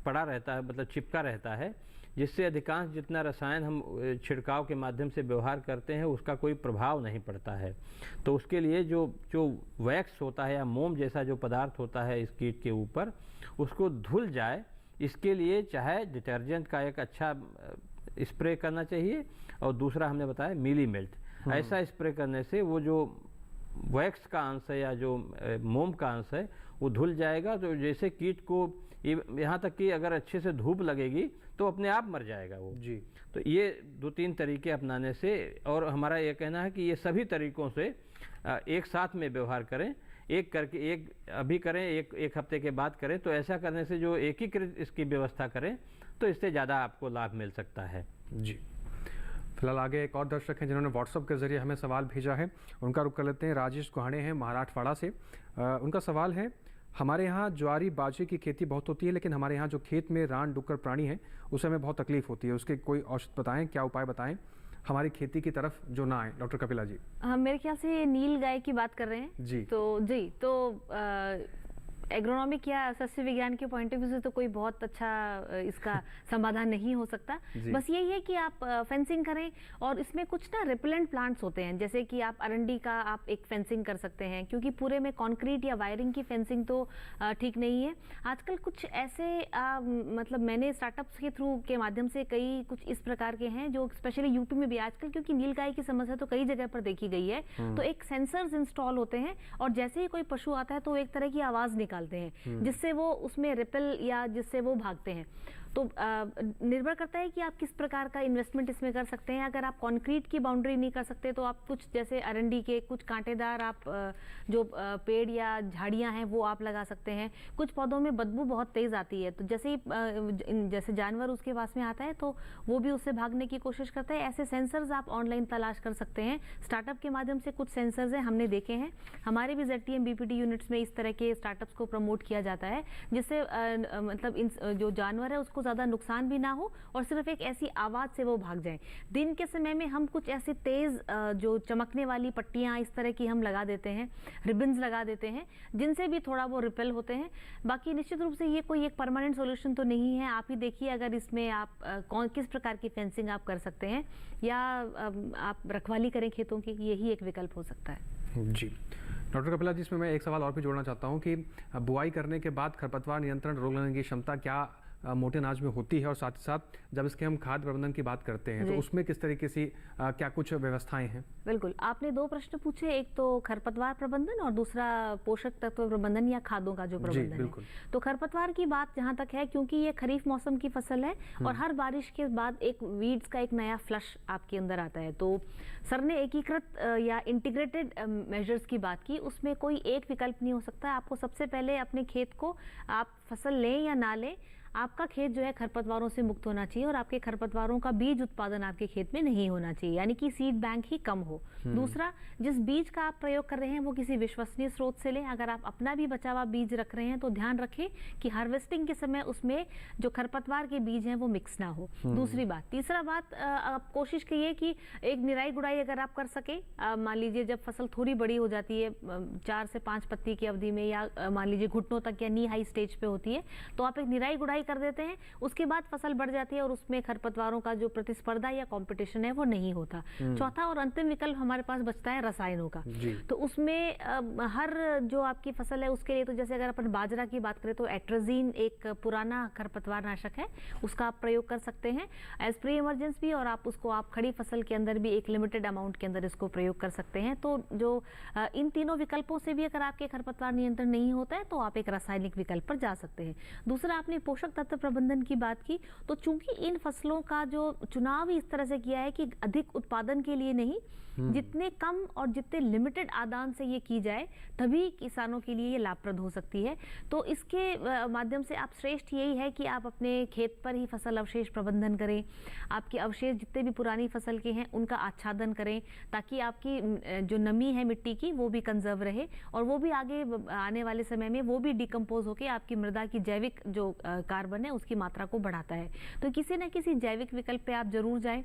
पड़ा रहता है, मतलब चिपका रहता है, जिससे अधिकांश जितना रसायन हम छिड़काव के माध्यम से व्यवहार करते हैं उसका कोई प्रभाव नहीं पड़ता है। तो उसके लिए जो वैक्स होता है या मोम जैसा जो पदार्थ होता है इस कीट के ऊपर, उसको धुल जाए, इसके लिए चाहे डिटर्जेंट का एक अच्छा स्प्रे करना चाहिए, और दूसरा हमने बताया मीली मेल्ट। ऐसा स्प्रे करने से वो जो वैक्स का अंश है या जो मोम का अंश है वो धुल जाएगा। तो जैसे कीट को यहाँ तक कि अगर अच्छे से धूप लगेगी तो अपने आप मर जाएगा वो जी। तो ये 2-3 तरीके अपनाने से, और हमारा ये कहना है कि ये सभी तरीकों से एक साथ में व्यवहार करें, एक करके एक अभी करें, एक हफ्ते के बाद करें। तो ऐसा करने से जो एकीकृत इसकी व्यवस्था करें तो इससे ज़्यादा आपको लाभ मिल सकता है जी। फिलहाल आगे एक और दर्शक हैं जिन्होंने व्हाट्सएप के जरिए हमें सवाल भेजा है, उनका रुख कर लेते हैं। राजेश गुहाणे हैं महाराठवाड़ा से। उनका सवाल है, हमारे यहाँ ज्वारी बाजरे की खेती बहुत होती है, लेकिन हमारे यहाँ जो खेत में रान डुक्कर प्राणी है उसे हमें बहुत तकलीफ होती है। उसके कोई औषध बताएं, क्या उपाय बताएं हमारी खेती की तरफ जो ना आए। डॉक्टर कपिला जी। मेरे ख्याल से नील गाय की बात कर रहे हैं जी। तो एग्रोनॉमिक या सस्य विज्ञान के पॉइंट ऑफ व्यू से तो कोई बहुत अच्छा इसका समाधान नहीं हो सकता। बस यही है कि आप फेंसिंग करें, और इसमें कुछ ना रिपेलेंट प्लांट्स होते हैं, जैसे कि आप अरंडी का आप एक फेंसिंग कर सकते हैं, क्योंकि पूरे में कंक्रीट या वायरिंग की फेंसिंग तो ठीक नहीं है। आजकल कुछ ऐसे मतलब मैंने स्टार्टअप्स के थ्रू के माध्यम से कई कुछ इस प्रकार के हैं जो स्पेशली यूपी में भी आजकल, क्योंकि नीलगाय की समस्या तो कई जगह पर देखी गई है, तो एक सेंसर्स इंस्टॉल होते हैं, और जैसे ही कोई पशु आता है तो एक तरह की आवाज निकालते हैं जिससे वो उसमें रिपेल या जिससे वो भागते हैं। तो निर्भर करता है कि आप किस प्रकार का इन्वेस्टमेंट इसमें कर सकते हैं। अगर आप कंक्रीट की बाउंड्री नहीं कर सकते तो आप कुछ जैसे अरंडी के कुछ कांटेदार आप जो पेड़ या झाड़ियां हैं वो आप लगा सकते हैं। कुछ पौधों में बदबू बहुत तेज आती है, तो जैसे जानवर उसके पास में आता है तो वो भी उससे भागने की कोशिश करता है। ऐसे सेंसर्स आप ऑनलाइन तलाश कर सकते हैं। स्टार्टअप के माध्यम से कुछ सेंसर्स हैं, हमने देखे हैं। हमारे भी ZTM BPT यूनिट्स में इस तरह के स्टार्टअप्स को प्रमोट किया जाता है, जिससे मतलब इन जो जानवर है उसको ज़्यादा नुकसान भी ना हो और सिर्फ एक ऐसी आवाज़ से वो भाग जाए। दिन के समय में हम कुछ ऐसी तेज़ जो चमकने वाली पट्टियाँ इस तरह की हम लगा देते हैं, रिबन्स लगा देते हैं, जिनसे भी थोड़ा वो रिपेल होते हैं। बाकी निश्चित रूप से ये कोई एक परमानेंट सॉल्यूशन तो नहीं है। आप ही देखिए अगर इसमें आप किस प्रकार की फेंसिंग आप कर सकते हैं, या आप रखवाली करें खेतों की, यही एक विकल्प हो सकता है जी। डॉक्टर कपिला जी, इसमें मैं एक सवाल और भी जोड़ना चाहता हूँ कि बुआई करने के बाद खरपतवार नियंत्रण रोक लेने की क्षमता क्या मोटे अनाज में होती है, और साथ ही साथ जब इसके हम खाद्य प्रबंधन की बात करते हैं तो उसमें किस तरीके से क्या कुछ व्यवस्थाएं हैं? बिल्कुल, आपने दो प्रश्न पूछे, एक तो खरपतवार प्रबंधन और दूसरा पोषक तत्व प्रबंधन या खादों का जो प्रबंधन है। तो खरपतवार की बात जहाँ तक है, क्योंकि ये खरीफ मौसम की फसल है और हर बारिश के बाद एक वीड्स का एक नया फ्लश आपके अंदर आता है, तो सर ने एकीकृत या इंटीग्रेटेड मेजर्स की बात की, उसमें कोई एक विकल्प नहीं हो सकता। आपको सबसे पहले अपने खेत को, आप फसल लें या ना लें, आपका खेत जो है खरपतवारों से मुक्त होना चाहिए और आपके खरपतवारों का बीज उत्पादन आपके खेत में नहीं होना चाहिए, यानी कि सीड बैंक ही कम हो। दूसरा, जिस बीज का आप प्रयोग कर रहे हैं वो किसी विश्वसनीय स्रोत से लें। अगर आप अपना भी बचा हुआ बीज रख रहे हैं तो ध्यान रखें कि हार्वेस्टिंग के समय उसमें जो खरपतवार के बीज हैं वो मिक्स ना हो। दूसरी बात, तीसरा बात, आप कोशिश कीजिए कि एक निराई गुड़ाई अगर आप कर सके, मान लीजिए जब फसल थोड़ी बड़ी हो जाती है 4 से 5 पत्ती की अवधि में, या मान लीजिए घुटनों तक या नी हाई स्टेज पे होती है, तो आप एक निराई गुड़ाई कर देते हैं। उसके बाद फसल बढ़ जाती है और उसमें खरपतवारों का जो प्रतिस्पर्धा या कंपटीशन है वो नहीं होता। चौथा और अंतिम विकल्प हमारे पास बचता है रसायनों का। तो उसमें हर जो आपकी फसल है उसके लिए, तो जैसे अगर अपन बाजरा की बात करें तो एट्राजीन एक पुराना खरपतवार नाशक है, उसका आप प्रयोग कर सकते हैं एज प्री इमरजेंस भी, और आप उसको आप खड़ी फसल के अंदर भी एक लिमिटेड अमाउंट के अंदर इसको प्रयोग कर सकते हैं। तो जो इन तीनों विकल्पों से भी अगर आपके खरपतवार नियंत्रण नहीं होता है तो आप एक रासायनिक विकल्प पर जा सकते हैं। दूसरा, आपने पोषक तत्व प्रबंधन की बात की, तो चूंकि इन फसलों का जो चुनाव इस तरह से किया है कि अधिक उत्पादन के लिए नहीं, जितने कम और जितने लिमिटेड आदान से ये की जाए तभी किसानों के लिए ये लाभप्रद हो सकती है। तो इसके माध्यम से आप श्रेष्ठ यही है कि आप अपने खेत पर ही फसल अवशेष प्रबंधन करें, आपके अवशेष जितने भी पुरानी फसल के हैं उनका आच्छादन करें, ताकि आपकी जो नमी है मिट्टी की वो भी कंजर्व रहे और वो भी आगे आने वाले समय में वो भी डिकम्पोज होकर आपकी मृदा की जैविक जो कार्बन है उसकी मात्रा को बढ़ाता है। तो किसी न किसी जैविक विकल्प पे आप जरूर जाएं।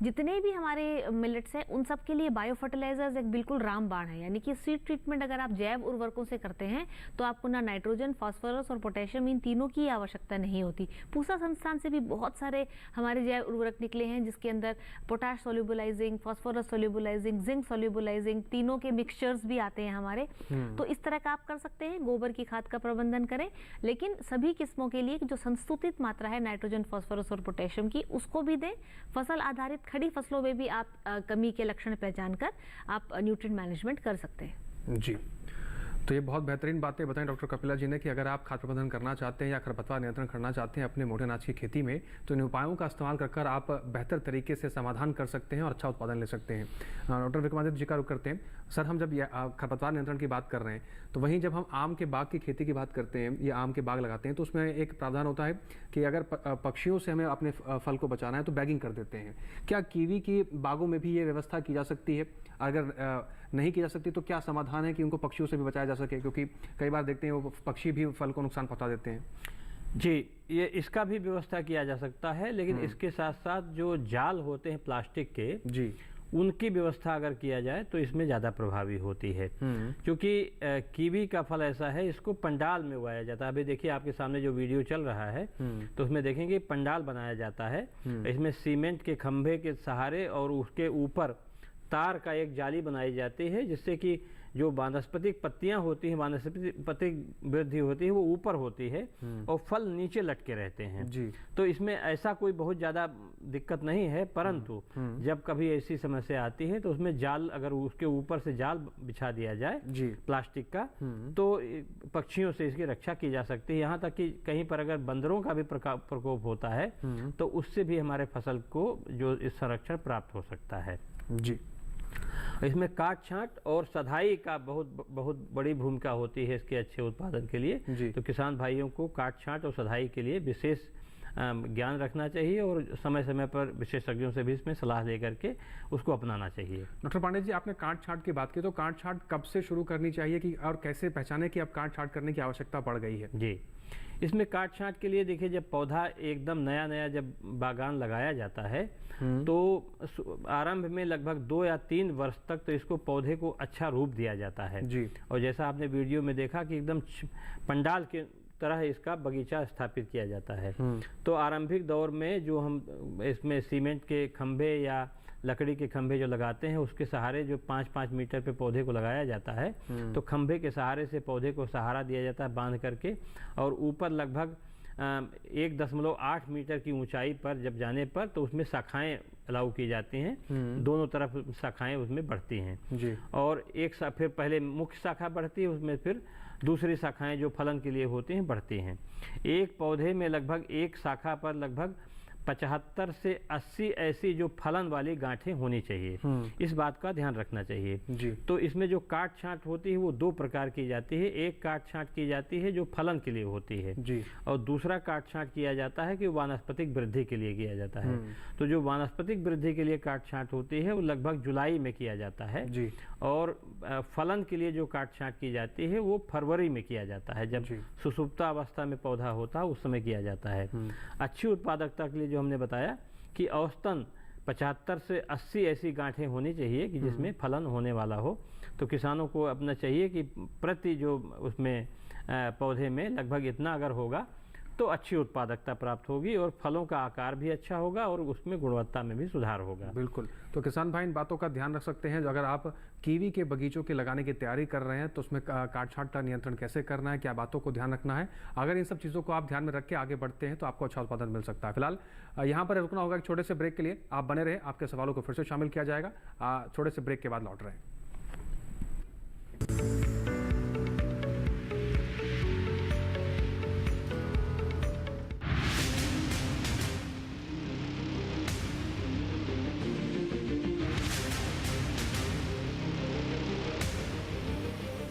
जितने भी हमारे मिलेट्स हैं उन सब के लिए बायो फर्टिलाइजर्स एक बिल्कुल रामबाण है, यानी कि सीड ट्रीटमेंट अगर आप जैव उर्वरकों से करते हैं तो आपको ना नाइट्रोजन, फास्फोरस और पोटेशियम, इन तीनों की आवश्यकता नहीं होती। पूसा संस्थान से भी बहुत सारे हमारे जैव उर्वरक निकले हैं जिसके अंदर potash solubilising, phosphorus solubilising, zinc solubilising, तीनों के मिक्सचर्स भी आते हैं हमारे। तो इस तरह का आप कर सकते हैं। गोबर की खाद का प्रबंधन करें, लेकिन सभी किस्मों के लिए जो संस्तुतित मात्रा है नाइट्रोजन, फास्फोरस और पोटेशियम की, उसको भी दें। फसल आधारित खड़ी फसलों में भी आप कमी के लक्षण पहचान कर आप न्यूट्रिएंट मैनेजमेंट कर सकते हैं। जी, तो ये बहुत बेहतरीन बातें बताएं डॉक्टर कपिला जी ने कि अगर आप खाद्य प्रबंधन करना चाहते हैं या खरपतवार नियंत्रण करना चाहते हैं अपने मोटे अनाज की खेती में, तो इन उपायों का इस्तेमाल कर आप बेहतर तरीके से समाधान कर सकते हैं और अच्छा उत्पादन ले सकते हैं। डॉक्टर विक्रमादित्य जी का रुख करते हैं। सर, हम जब खरपतवार नियंत्रण की बात कर रहे हैं तो वहीं जब हम आम के बाग की खेती की बात करते हैं या आम के बाग लगाते हैं तो उसमें एक प्रावधान होता है कि अगर पक्षियों से हमें अपने फल को बचाना है तो बैगिंग कर देते हैं। क्या कीवी की बागों में भी ये व्यवस्था की जा सकती है? अगर नहीं की जा सकती तो क्या समाधान है कि उनको पक्षियों से भी बचाया जा सके, क्योंकि कई बार देखते हैं वो पक्षी भी फल को नुकसान पहुंचा देते हैं। जी, ये इसका भी व्यवस्था किया जा सकता है, लेकिन इसके साथ साथ जो जाल होते हैं प्लास्टिक के, जी, उनकी व्यवस्था अगर किया जाए तो इसमें ज़्यादा प्रभावी होती है। क्योंकि कीवी का फल ऐसा है, इसको पंडाल में उगाया जाता है। अभी देखिए आपके सामने जो वीडियो चल रहा है तो उसमें देखेंगे पंडाल बनाया जाता है। इसमें सीमेंट के खंभे के सहारे और उसके ऊपर तार का एक जाली बनाई जाती है, जिससे कि जो वानस्पतिक पत्तियां होती हैं, वानस्पतिक वृद्धि होती है, वो ऊपर होती है और फल नीचे लटके रहते हैं। जी। तो इसमें ऐसा कोई बहुत ज़्यादा दिक्कत नहीं है, परंतु जब कभी ऐसी समस्या आती है तो उसमें जाल, अगर उसके ऊपर से जाल बिछा दिया जाए प्लास्टिक का, तो पक्षियों से इसकी रक्षा की जा सकती है। यहाँ तक कि कहीं पर अगर बंदरों का भी प्रकोप होता है तो उससे भी हमारे फसल को जो संरक्षण प्राप्त हो सकता है। जी, इसमें काट छांट और सधाई का बहुत बड़ी भूमिका होती है इसके अच्छे उत्पादन के लिए। तो किसान भाइयों को काट छांट और सधाई के लिए विशेष ज्ञान रखना चाहिए और समय समय पर विशेषज्ञों से भी इसमें सलाह लेकर के उसको अपनाना चाहिए। डॉक्टर पांडे जी, आपने काट छांट की बात की, तो काट छांट कब से शुरू करनी चाहिए कि और कैसे पहचाने कि अब काट छांट करने की आवश्यकता पड़ गई है? जी, इसमें काट छांट के लिए देखिए, जब पौधा एकदम नया जब बागान लगाया जाता है तो आरंभ में लगभग 2 या 3 वर्ष तक तो इसको पौधे को अच्छा रूप दिया जाता है। जी। और जैसा आपने वीडियो में देखा कि एकदम पंडाल के तरह इसका बगीचा स्थापित किया जाता है। तो आरंभिक दौर में जो हम इसमें सीमेंट के खंभे या लकड़ी के खंभे जो लगाते हैं उसके सहारे जो 5-5 मीटर पे पौधे को लगाया जाता है, तो खंभे के सहारे से पौधे को सहारा दिया जाता है बांध करके, और ऊपर लगभग 1.8 मीटर की ऊंचाई पर जब जाने पर तो उसमें शाखाएं अलाउ की जाती हैं, दोनों तरफ शाखाएं उसमें बढ़ती हैं जी। और फिर पहले मुख्य शाखा बढ़ती है, उसमें फिर दूसरी शाखाएं जो फलन के लिए होती हैं बढ़ती हैं। एक पौधे में लगभग एक शाखा पर लगभग 75 से 80 ऐसी जो फलन वाली गांठें होनी चाहिए, इस बात का ध्यान रखना चाहिए जी। तो इसमें जो काट छांट होती है वो दो प्रकार की जाती है। एक काट छांट की जाती है जो फलन के लिए होती है जी। और दूसरा काट छांट किया जाता है कि वानस्पतिक वृद्धि के लिए किया जाता है। तो जो वानस्पतिक वृद्धि के लिए काट छांट होती है वो लगभग जुलाई में किया जाता है जी। और फलन के लिए जो काट छांट की जाती है वो फरवरी में किया जाता है, जब सुसुप्त अवस्था में पौधा होता है उस समय किया जाता है। अच्छी उत्पादकता के लिए जो हमने बताया कि औसतन 75 से 80 ऐसी गांठें होनी चाहिए कि जिसमें फलन होने वाला हो। तो किसानों को अपना चाहिए कि प्रति जो उसमें पौधे में लगभग इतना अगर होगा तो अच्छी उत्पादकता प्राप्त होगी और फलों का आकार भी अच्छा होगा और उसमें गुणवत्ता में भी सुधार होगा। बिल्कुल। तो किसान भाई इन बातों का ध्यान रख सकते हैं। जो अगर आप कीवी के बगीचों के लगाने की तैयारी कर रहे हैं तो उसमें काट छांट का नियंत्रण कैसे करना है, क्या बातों को ध्यान रखना है, अगर इन सब चीज़ों को आप ध्यान में रख के आगे बढ़ते हैं तो आपको अच्छा उत्पादन मिल सकता है। फिलहाल यहाँ पर रुकना होगा एक छोटे से ब्रेक के लिए। आप बने रहे, आपके सवालों को फिर से शामिल किया जाएगा। छोटे से ब्रेक के बाद लौट रहे हैं।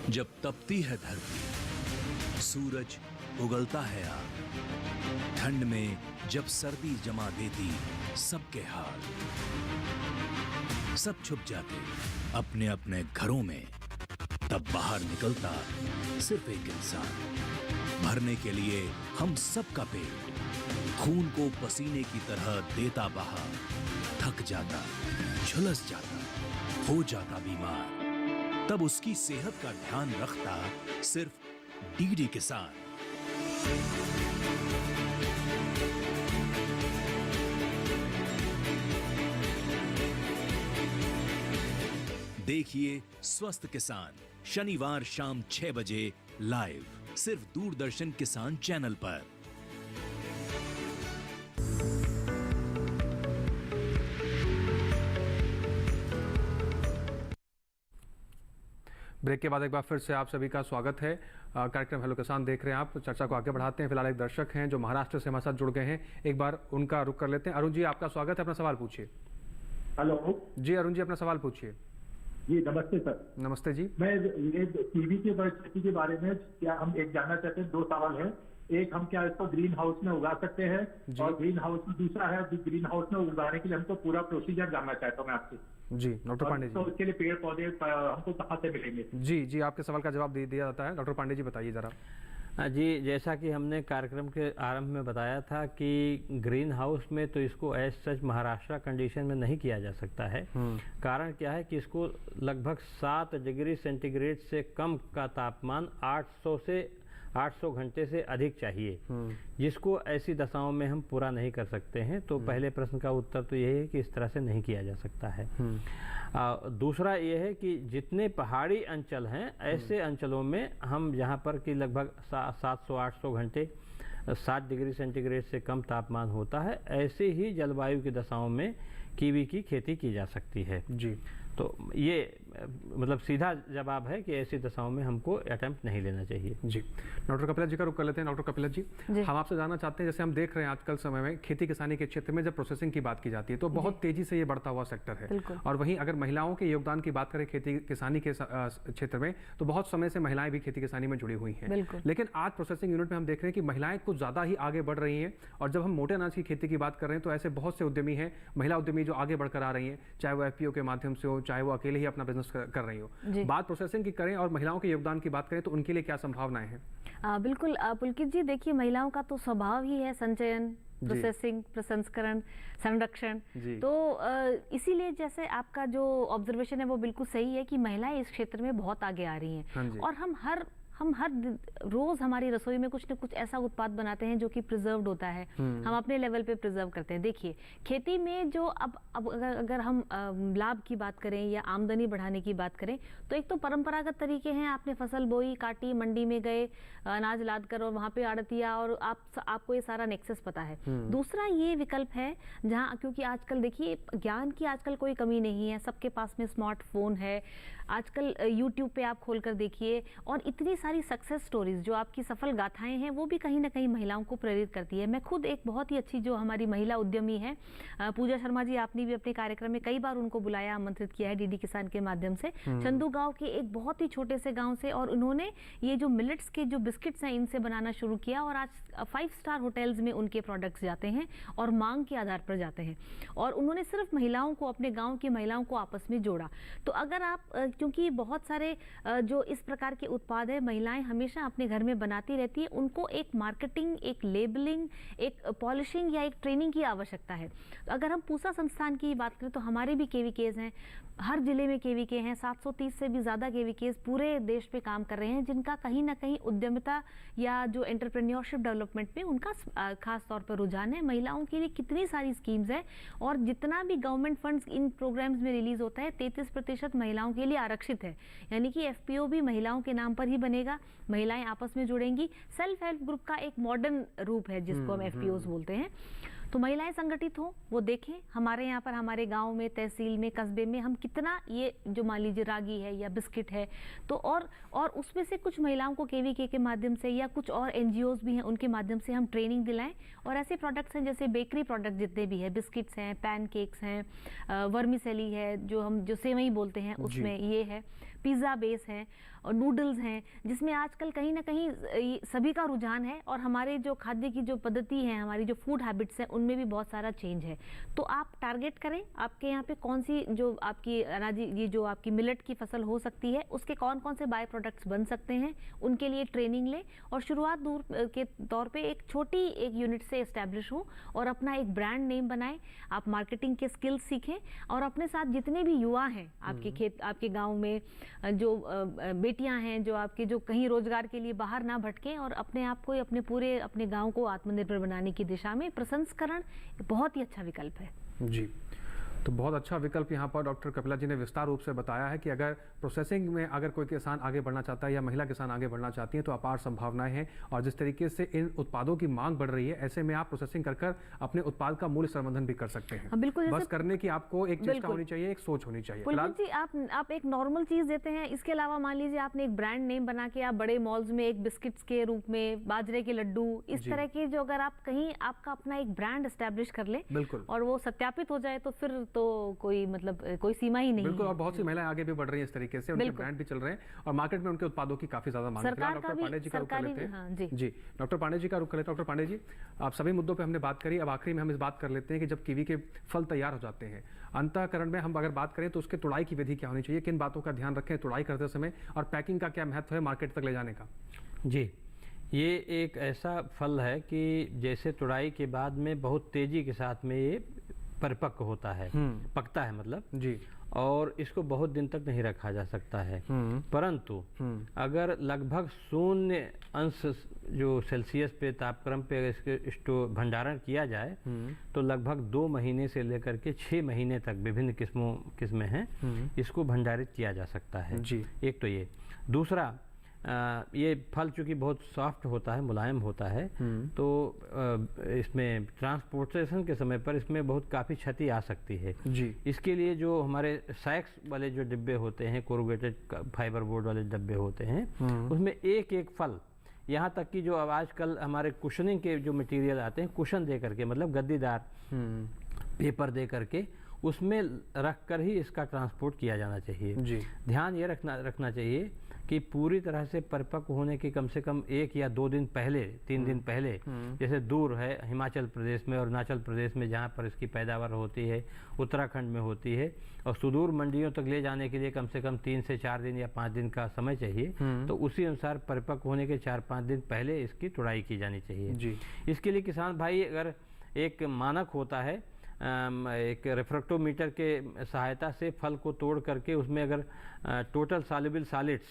जब तपती है धरती, सूरज उगलता है आग, ठंड में जब सर्दी जमा देती सबके हाल, सब छुप जाते अपने अपने घरों में, तब बाहर निकलता सिर्फ एक इंसान, भरने के लिए हम सबका पेट, खून को पसीने की तरह देता बहा, थक जाता, झुलस जाता, हो जाता बीमार, तब उसकी सेहत का ध्यान रखता सिर्फ डीडी किसान। देखिए स्वस्थ किसान शनिवार शाम 6 बजे लाइव सिर्फ दूरदर्शन किसान चैनल पर। ब्रेक के बाद एक बार फिर से आप सभी का स्वागत है। कार्यक्रम हेलो किसान देख रहे हैं आप। चर्चा को आगे बढ़ाते हैं। फिलहाल एक दर्शक हैं जो महाराष्ट्र से हमारे साथ जुड़ गए हैं, एक बार उनका रुख कर लेते हैं। अरुण जी आपका स्वागत है, अपना सवाल पूछिए। हेलो जी, अरुण जी अपना सवाल पूछिए। जी नमस्ते सर। नमस्ते जी। मैं ये कीवी के खेती के बारे में क्या हम एक जानना चाहते हैं, दो सवाल है। एक, हम क्या इसको ग्रीन हाउस में उगा सकते हैं, और ग्रीन हाउस में दूसरा है ग्रीन हाउस में उगाने के लिए हमको पूरा प्रोसीजर जानना चाहता हूँ मैं आपसे। जी डॉक्टर पांडे जी। तो इसके लिए पेड़ पौधे हमको कहाँ से मिलेंगे? जी आपके सवाल का जवाब दिया जाता है। डॉक्टर पांडे जी बताइए जरा। जी, जैसा कि हमने कार्यक्रम के आरंभ में बताया था कि ग्रीन हाउस में तो इसको एज सच महाराष्ट्र कंडीशन में नहीं किया जा सकता है। कारण क्या है कि इसको लगभग 7 डिग्री सेंटीग्रेड से कम का तापमान 800 घंटे से अधिक चाहिए, जिसको ऐसी दशाओं में हम पूरा नहीं कर सकते हैं। तो पहले प्रश्न का उत्तर तो यही है कि इस तरह से नहीं किया जा सकता है। दूसरा ये है कि जितने पहाड़ी अंचल हैं ऐसे अंचलों में हम जहाँ पर कि लगभग 700-800 घंटे 7 डिग्री सेंटीग्रेड से कम तापमान होता है, ऐसे ही जलवायु की दशाओं में कीवी की खेती की जा सकती है जी। तो ये मतलब सीधा जवाब है कि ऐसी दशाओं में हमको अटेम्प्ट नहीं लेना चाहिए जी। डॉक्टर कपिला जी का रुख कर लेते हैं। डॉक्टर कपिला जी, हम आपसे जानना चाहते हैं, जैसे हम देख रहे हैं आजकल समय में खेती किसानी के क्षेत्र में जब प्रोसेसिंग की बात की जाती है तो बहुत तेजी से ये बढ़ता हुआ सेक्टर है, और वहीं अगर महिलाओं के योगदान की बात करें खेती किसानी के क्षेत्र में तो बहुत समय से महिलाएं भी खेती किसानी में जुड़ी हुई हैं। लेकिन आज प्रोसेसिंग यूनिट में हम देख रहे हैं कि महिलाएं कुछ ज़्यादा ही आगे बढ़ रही हैं, और जब हम मोटे अनाज की खेती की बात कर रहे हैं तो ऐसे बहुत से उद्यमी हैं, महिला उद्यमी जो आगे बढ़कर आ रही हैं, चाहे वो FPO के माध्यम से हो, चाहे वो अकेले ही अपना बिजनेस कर रही हो। बात प्रोसेसिंग की करें और महिलाओं के योगदान की बात करें तो उनके लिए क्या संभावनाएं हैं? बिल्कुल पुलकित जी, देखिए महिलाओं का तो स्वभाव ही है संचयन, प्रोसेसिंग, प्रसंस्करण, संरक्षण। तो इसीलिए जैसे आपका जो ऑब्जर्वेशन है वो बिल्कुल सही है कि महिलाएं इस क्षेत्र में बहुत आगे आ रही हैं, और हम हम हर रोज हमारी रसोई में कुछ न कुछ ऐसा उत्पाद बनाते हैं जो कि प्रिजर्व्ड होता है, हम अपने लेवल पे प्रिजर्व करते हैं। देखिए खेती में जो अब अगर हम लाभ की बात करें या आमदनी बढ़ाने की बात करें तो एक तो परंपरागत तरीके हैं, आपने फसल बोई, काटी, मंडी में गए, अनाज लाद कर और वहाँ पे आड़तिया और आपको ये सारा नेक्सस पता है। दूसरा ये विकल्प है जहाँ, क्योंकि आजकल देखिए ज्ञान की आजकल कोई कमी नहीं है, सबके पास में स्मार्टफोन है, आजकल यूट्यूब पे आप खोलकर देखिए, और इतनी सारी सक्सेस स्टोरीज जो आपकी सफल गाथाएं हैं वो भी कहीं ना कहीं महिलाओं को प्रेरित करती है। मैं खुद एक बहुत ही अच्छी जो हमारी महिला उद्यमी है पूजा शर्मा जी, आपने भी अपने कार्यक्रम में कई बार उनको बुलाया, आमंत्रित किया है डीडी किसान के माध्यम से, चंदू गांव के एक बहुत ही छोटे से गांव से, और उन्होंने ये जो मिलेट्स के जो बिस्किट्स हैं इनसे बनाना शुरू किया और आज 5 स्टार होटल्स में उनके प्रोडक्ट्स जाते हैं और मांग के आधार पर जाते हैं। और उन्होंने सिर्फ महिलाओं को, अपने गाँव की महिलाओं को आपस में जोड़ा। तो अगर आप, क्योंकि बहुत सारे जो इस प्रकार के उत्पाद है महिलाएं हमेशा अपने घर में बनाती रहती है, उनको एक मार्केटिंग, एक लेबलिंग, एक पॉलिशिंग या एक ट्रेनिंग की आवश्यकता है। तो अगर हम पूसा संस्थान की बात करें तो हमारे भी केवीकेज हैं, हर जिले में केवीके हैं, 730 से भी ज़्यादा केवीकेज पूरे देश पे काम कर रहे हैं, जिनका कहीं ना कहीं उद्यमिता या जो एंटरप्रेन्योरशिप डेवलपमेंट में उनका खास तौर पर रुझान है। महिलाओं के लिए कितनी सारी स्कीम्स है, और जितना भी गवर्नमेंट फंड्स इन प्रोग्राम्स में रिलीज होता है 33% महिलाओं के लिए आरक्षित है, यानी कि एफपीओ भी महिलाओं के नाम पर ही बनेगा, महिलाएं आपस में जुड़ेंगी। सेल्फ हेल्प ग्रुप का एक मॉडर्न रूप है जिसको हम एफपीओज बोलते हैं। तो महिलाएं संगठित हो, वो देखें हमारे यहाँ पर, हमारे गांव में, तहसील में, कस्बे में हम कितना ये जो मान लीजिए रागी है या बिस्किट है, तो और उसमें से कुछ महिलाओं को केवीके के माध्यम से या कुछ और एनजीओज भी हैं उनके माध्यम से हम ट्रेनिंग दिलाएं। और ऐसे प्रोडक्ट्स हैं जैसे बेकरी प्रोडक्ट जितने भी है, बिस्किट्स हैं, पैनकेक्स हैं, वर्मिसेली है जो हम जो सेवई बोलते हैं उसमें ये है, पिज़्ज़ा बेस है और नूडल्स हैं, जिसमें आजकल कहीं ना कहीं सभी का रुझान है। और हमारे जो खाद्य की जो पद्धति है, हमारी जो फूड हैबिट्स हैं, उनमें भी बहुत सारा चेंज है। तो आप टारगेट करें आपके यहाँ पे कौन सी जो आपकी अनाज, ये जो आपकी मिलेट की फसल हो सकती है, उसके कौन कौन से बाय प्रोडक्ट्स बन सकते हैं, उनके लिए ट्रेनिंग लें और शुरुआत दूर के तौर पर एक छोटी एक यूनिट से इस्टेब्लिश हो और अपना एक ब्रांड नेम बनाएं। आप मार्केटिंग के स्किल्स सीखें और अपने साथ जितने भी युवा हैं आपके गाँव में, जो बेटियां हैं, जो आपके जो कहीं रोजगार के लिए बाहर ना भटकें और अपने आप को, अपने गांव को आत्मनिर्भर बनाने की दिशा में प्रसंस्करण बहुत ही अच्छा विकल्प है। जी, तो बहुत अच्छा विकल्प यहाँ पर डॉक्टर कपिला जी ने विस्तार रूप से बताया है कि अगर प्रोसेसिंग में अगर कोई किसान आगे बढ़ना चाहता है या महिला किसान आगे बढ़ना चाहती है तो अपार संभावनाएं हैं। और जिस तरीके से इन उत्पादों की मांग बढ़ रही है, ऐसे में आप प्रोसेसिंग कर अपने उत्पाद का मूल्य संवर्धन भी कर सकते हैं। बिल्कुल, बस करने की आपको एक चेष्टा होनी चाहिए, एक सोच होनी चाहिए। जी, आप एक नॉर्मल चीज देते हैं, इसके अलावा मान लीजिए आपने एक ब्रांड नेम बना के आप बड़े मॉल्स में एक बिस्किट्स के रूप में, बाजरे के लड्डू, इस तरह के जो अगर आप कहीं आपका अपना एक ब्रांड एस्टेब्लिश कर ले और वो सत्यापित हो जाए तो फिर तो कोई सीमा ही नहीं। बिल्कुल, और बहुत सी महिलाएं आगे भी बढ़ रही हैं इस तरीके से, उनके ब्रांड भी चल रहे हैं और मार्केट में उनके उत्पादों की काफी ज्यादा मांग है। डॉक्टर पांडे जी का रुख कर लेते हैं। जी, डॉक्टर पांडे जी का रुख कर लेते हैं। डॉक्टर पांडे जी, आप सभी मुद्दों पे हमने बात करी, अब आखिरी में हम इस बात कर लेते हैं कि जब कीवी के फल तैयार हो जाते हैं, अंतःकरण में हम अगर बात करें तो उसके तुड़ाई की विधि क्या होनी चाहिए, किन बातों का ध्यान रखें तुड़ाई करते समय, और पैकिंग का क्या महत्व है मार्केट तक ले जाने का? जी, ये एक ऐसा फल है कि जैसे तुड़ाई के बाद में बहुत तेजी के साथ में ये परिपक्व होता है, पकता है मतलब जी, और इसको बहुत दिन तक नहीं रखा जा सकता है। परंतु अगर लगभग 0 जो सेल्सियस पे तापक्रम पे अगर इसके भंडारण किया जाए तो लगभग 2 महीने से लेकर के 6 महीने तक विभिन्न किस्में हैं, इसको भंडारित किया जा सकता है जी। एक तो ये, दूसरा ये फल चूँकि बहुत सॉफ्ट होता है, मुलायम होता है, तो इसमें ट्रांसपोर्टेशन के समय पर इसमें बहुत काफ़ी क्षति आ सकती है जी। इसके लिए जो हमारे सैक्स वाले जो डिब्बे होते हैं, कोरुगेटेड फाइबर बोर्ड वाले डिब्बे होते हैं, उसमें एक एक फल, यहाँ तक कि जो अब आजकल हमारे कुशनिंग के जो मटेरियल आते हैं, कुशन दे करके मतलब गद्दीदार पेपर दे करके उसमें रख कर ही इसका ट्रांसपोर्ट किया जाना चाहिए जी। ध्यान ये रखना चाहिए कि पूरी तरह से परिपक्व होने के कम से कम 1 या 2 दिन पहले, 3 दिन पहले, जैसे दूर है हिमाचल प्रदेश में और अरुणाचल प्रदेश में जहाँ पर इसकी पैदावार होती है, उत्तराखंड में होती है, और सुदूर मंडियों तक ले जाने के लिए कम से कम 3 से 4 दिन या 5 दिन का समय चाहिए, तो उसी अनुसार परिपक्व होने के 4-5 दिन पहले इसकी तुड़ाई की जानी चाहिए जी। इसके लिए किसान भाई, अगर एक मानक होता है एक रेफ्रेक्टोमीटर के सहायता से फल को तोड़ करके उसमें अगर टोटल सॉल्युबल सॉलिड्स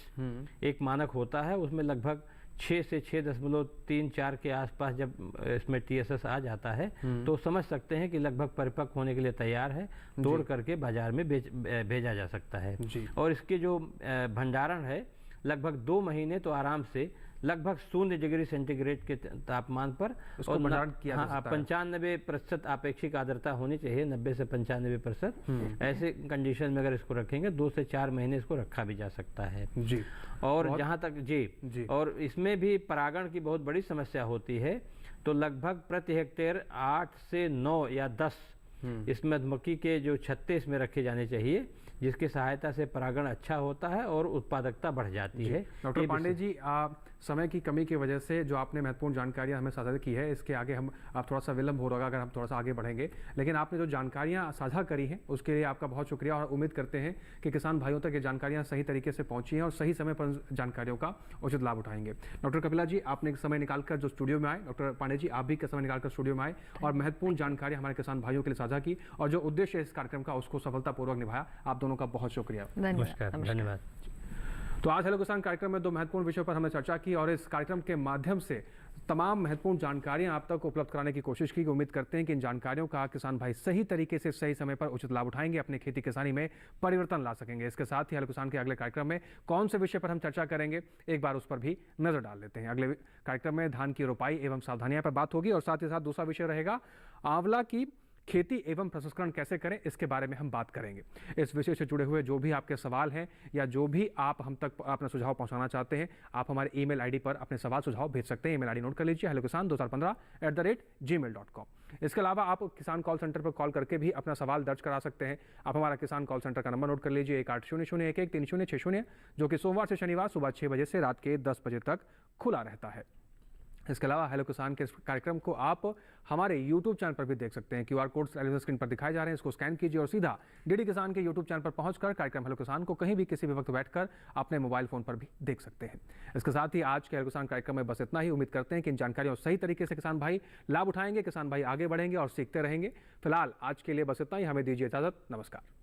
एक मानक होता है, उसमें लगभग 6 से 6.34 के आसपास जब इसमें TSS आ जाता है तो समझ सकते हैं कि लगभग परिपक्व होने के लिए तैयार है, तोड़ करके बाजार में भेजा जा सकता है। और इसके जो भंडारण है लगभग 2 महीने तो आराम से लगभग 0 डिग्री सेंटीग्रेड के तापमान पर और भंडारण किया जा सकता है। 95% आपेक्षिक आर्द्रता होनी चाहिए, 90 से 95%। ऐसे कंडीशन में अगर इसको रखेंगे 2 से 4 महीने इसको रखा भी जा सकता है जी। और जहाँ तक जी और इसमें भी परागण की बहुत बड़ी समस्या होती है, तो लगभग प्रति हेक्टेयर 8 से 9 या 10 इस मधुमक्खी के जो छत्ते इसमें रखे जाने चाहिए, जिसकी सहायता से परागण अच्छा होता है और उत्पादकता बढ़ जाती है। डॉक्टर पांडे जी, समय की कमी की वजह से जो आपने महत्वपूर्ण जानकारियां हमें साझा की है, इसके आगे हम आप थोड़ा सा विलंब हो रहा अगर हम थोड़ा सा आगे बढ़ेंगे, लेकिन आपने जो जानकारियां साझा करी हैं उसके लिए आपका बहुत शुक्रिया और उम्मीद करते हैं कि किसान भाइयों तक ये जानकारियां सही तरीके से पहुंची हैं और सही समय पर जानकारियों का उचित लाभ उठाएंगे। डॉक्टर कपिला जी, आपने समय निकालकर जो स्टूडियो में आए, डॉक्टर पांडे जी आप भी समय निकालकर स्टूडियो में आए और महत्वपूर्ण जानकारी हमारे किसान भाइयों के लिए साझा की और जो उद्देश्य इस कार्यक्रम का उसको सफलतापूर्वक निभाया। आप दोनों का बहुत शुक्रिया। नमस्कार, धन्यवाद। तो आज हेलो किसान कार्यक्रम में 2 महत्वपूर्ण विषयों पर हमने चर्चा की और इस कार्यक्रम के माध्यम से तमाम महत्वपूर्ण जानकारियां आप तक उपलब्ध कराने की कोशिश की। उम्मीद करते हैं कि इन जानकारियों का किसान भाई सही तरीके से सही समय पर उचित लाभ उठाएंगे, अपनी खेती किसानी में परिवर्तन ला सकेंगे। इसके साथ ही हेलो किसान के अगले कार्यक्रम में कौन से विषय पर हम चर्चा करेंगे, एक बार उस पर भी नजर डाल लेते हैं। अगले कार्यक्रम में धान की रोपाई एवं सावधानियां पर बात होगी और साथ ही साथ दूसरा विषय रहेगा आंवला की खेती एवं प्रसंस्करण कैसे करें, इसके बारे में हम बात करेंगे। इस विषय से जुड़े हुए जो भी आपके सवाल हैं या जो भी आप हम तक अपना सुझाव पहुंचाना चाहते हैं, आप हमारे ईमेल आईडी पर अपने सवाल सुझाव भेज सकते हैं। ईमेल आईडी नोट कर लीजिए, hellokisan2015@gmail.com। इसके अलावा आप किसान कॉल सेंटर पर कॉल करके भी अपना सवाल दर्ज करा सकते हैं। आप हमारा किसान कॉल सेंटर का नंबर नोट कर लीजिए 1800113060, जो कि सोमवार से शनिवार सुबह 6 बजे से रात के 10 बजे तक खुला रहता है। इसके अलावा हेलो किसान के कार्यक्रम को आप हमारे YouTube चैनल पर भी देख सकते हैं। QR कोड स्क्रीन पर दिखाए जा रहे हैं, इसको स्कैन कीजिए और सीधा डीडी किसान के YouTube चैनल पर पहुंचकर कार्यक्रम हेलो किसान को कहीं भी किसी भी वक्त बैठकर अपने मोबाइल फोन पर भी देख सकते हैं। इसके साथ ही आज के हेलो किसान कार्यक्रम में बस इतना ही। उम्मीद करते हैं कि इन जानकारियों सही तरीके से किसान भाई लाभ उठाएंगे, किसान भाई आगे बढ़ेंगे और सीखते रहेंगे। फिलहाल आज के लिए बस इतना ही, हमें दीजिए इजाजत। नमस्कार।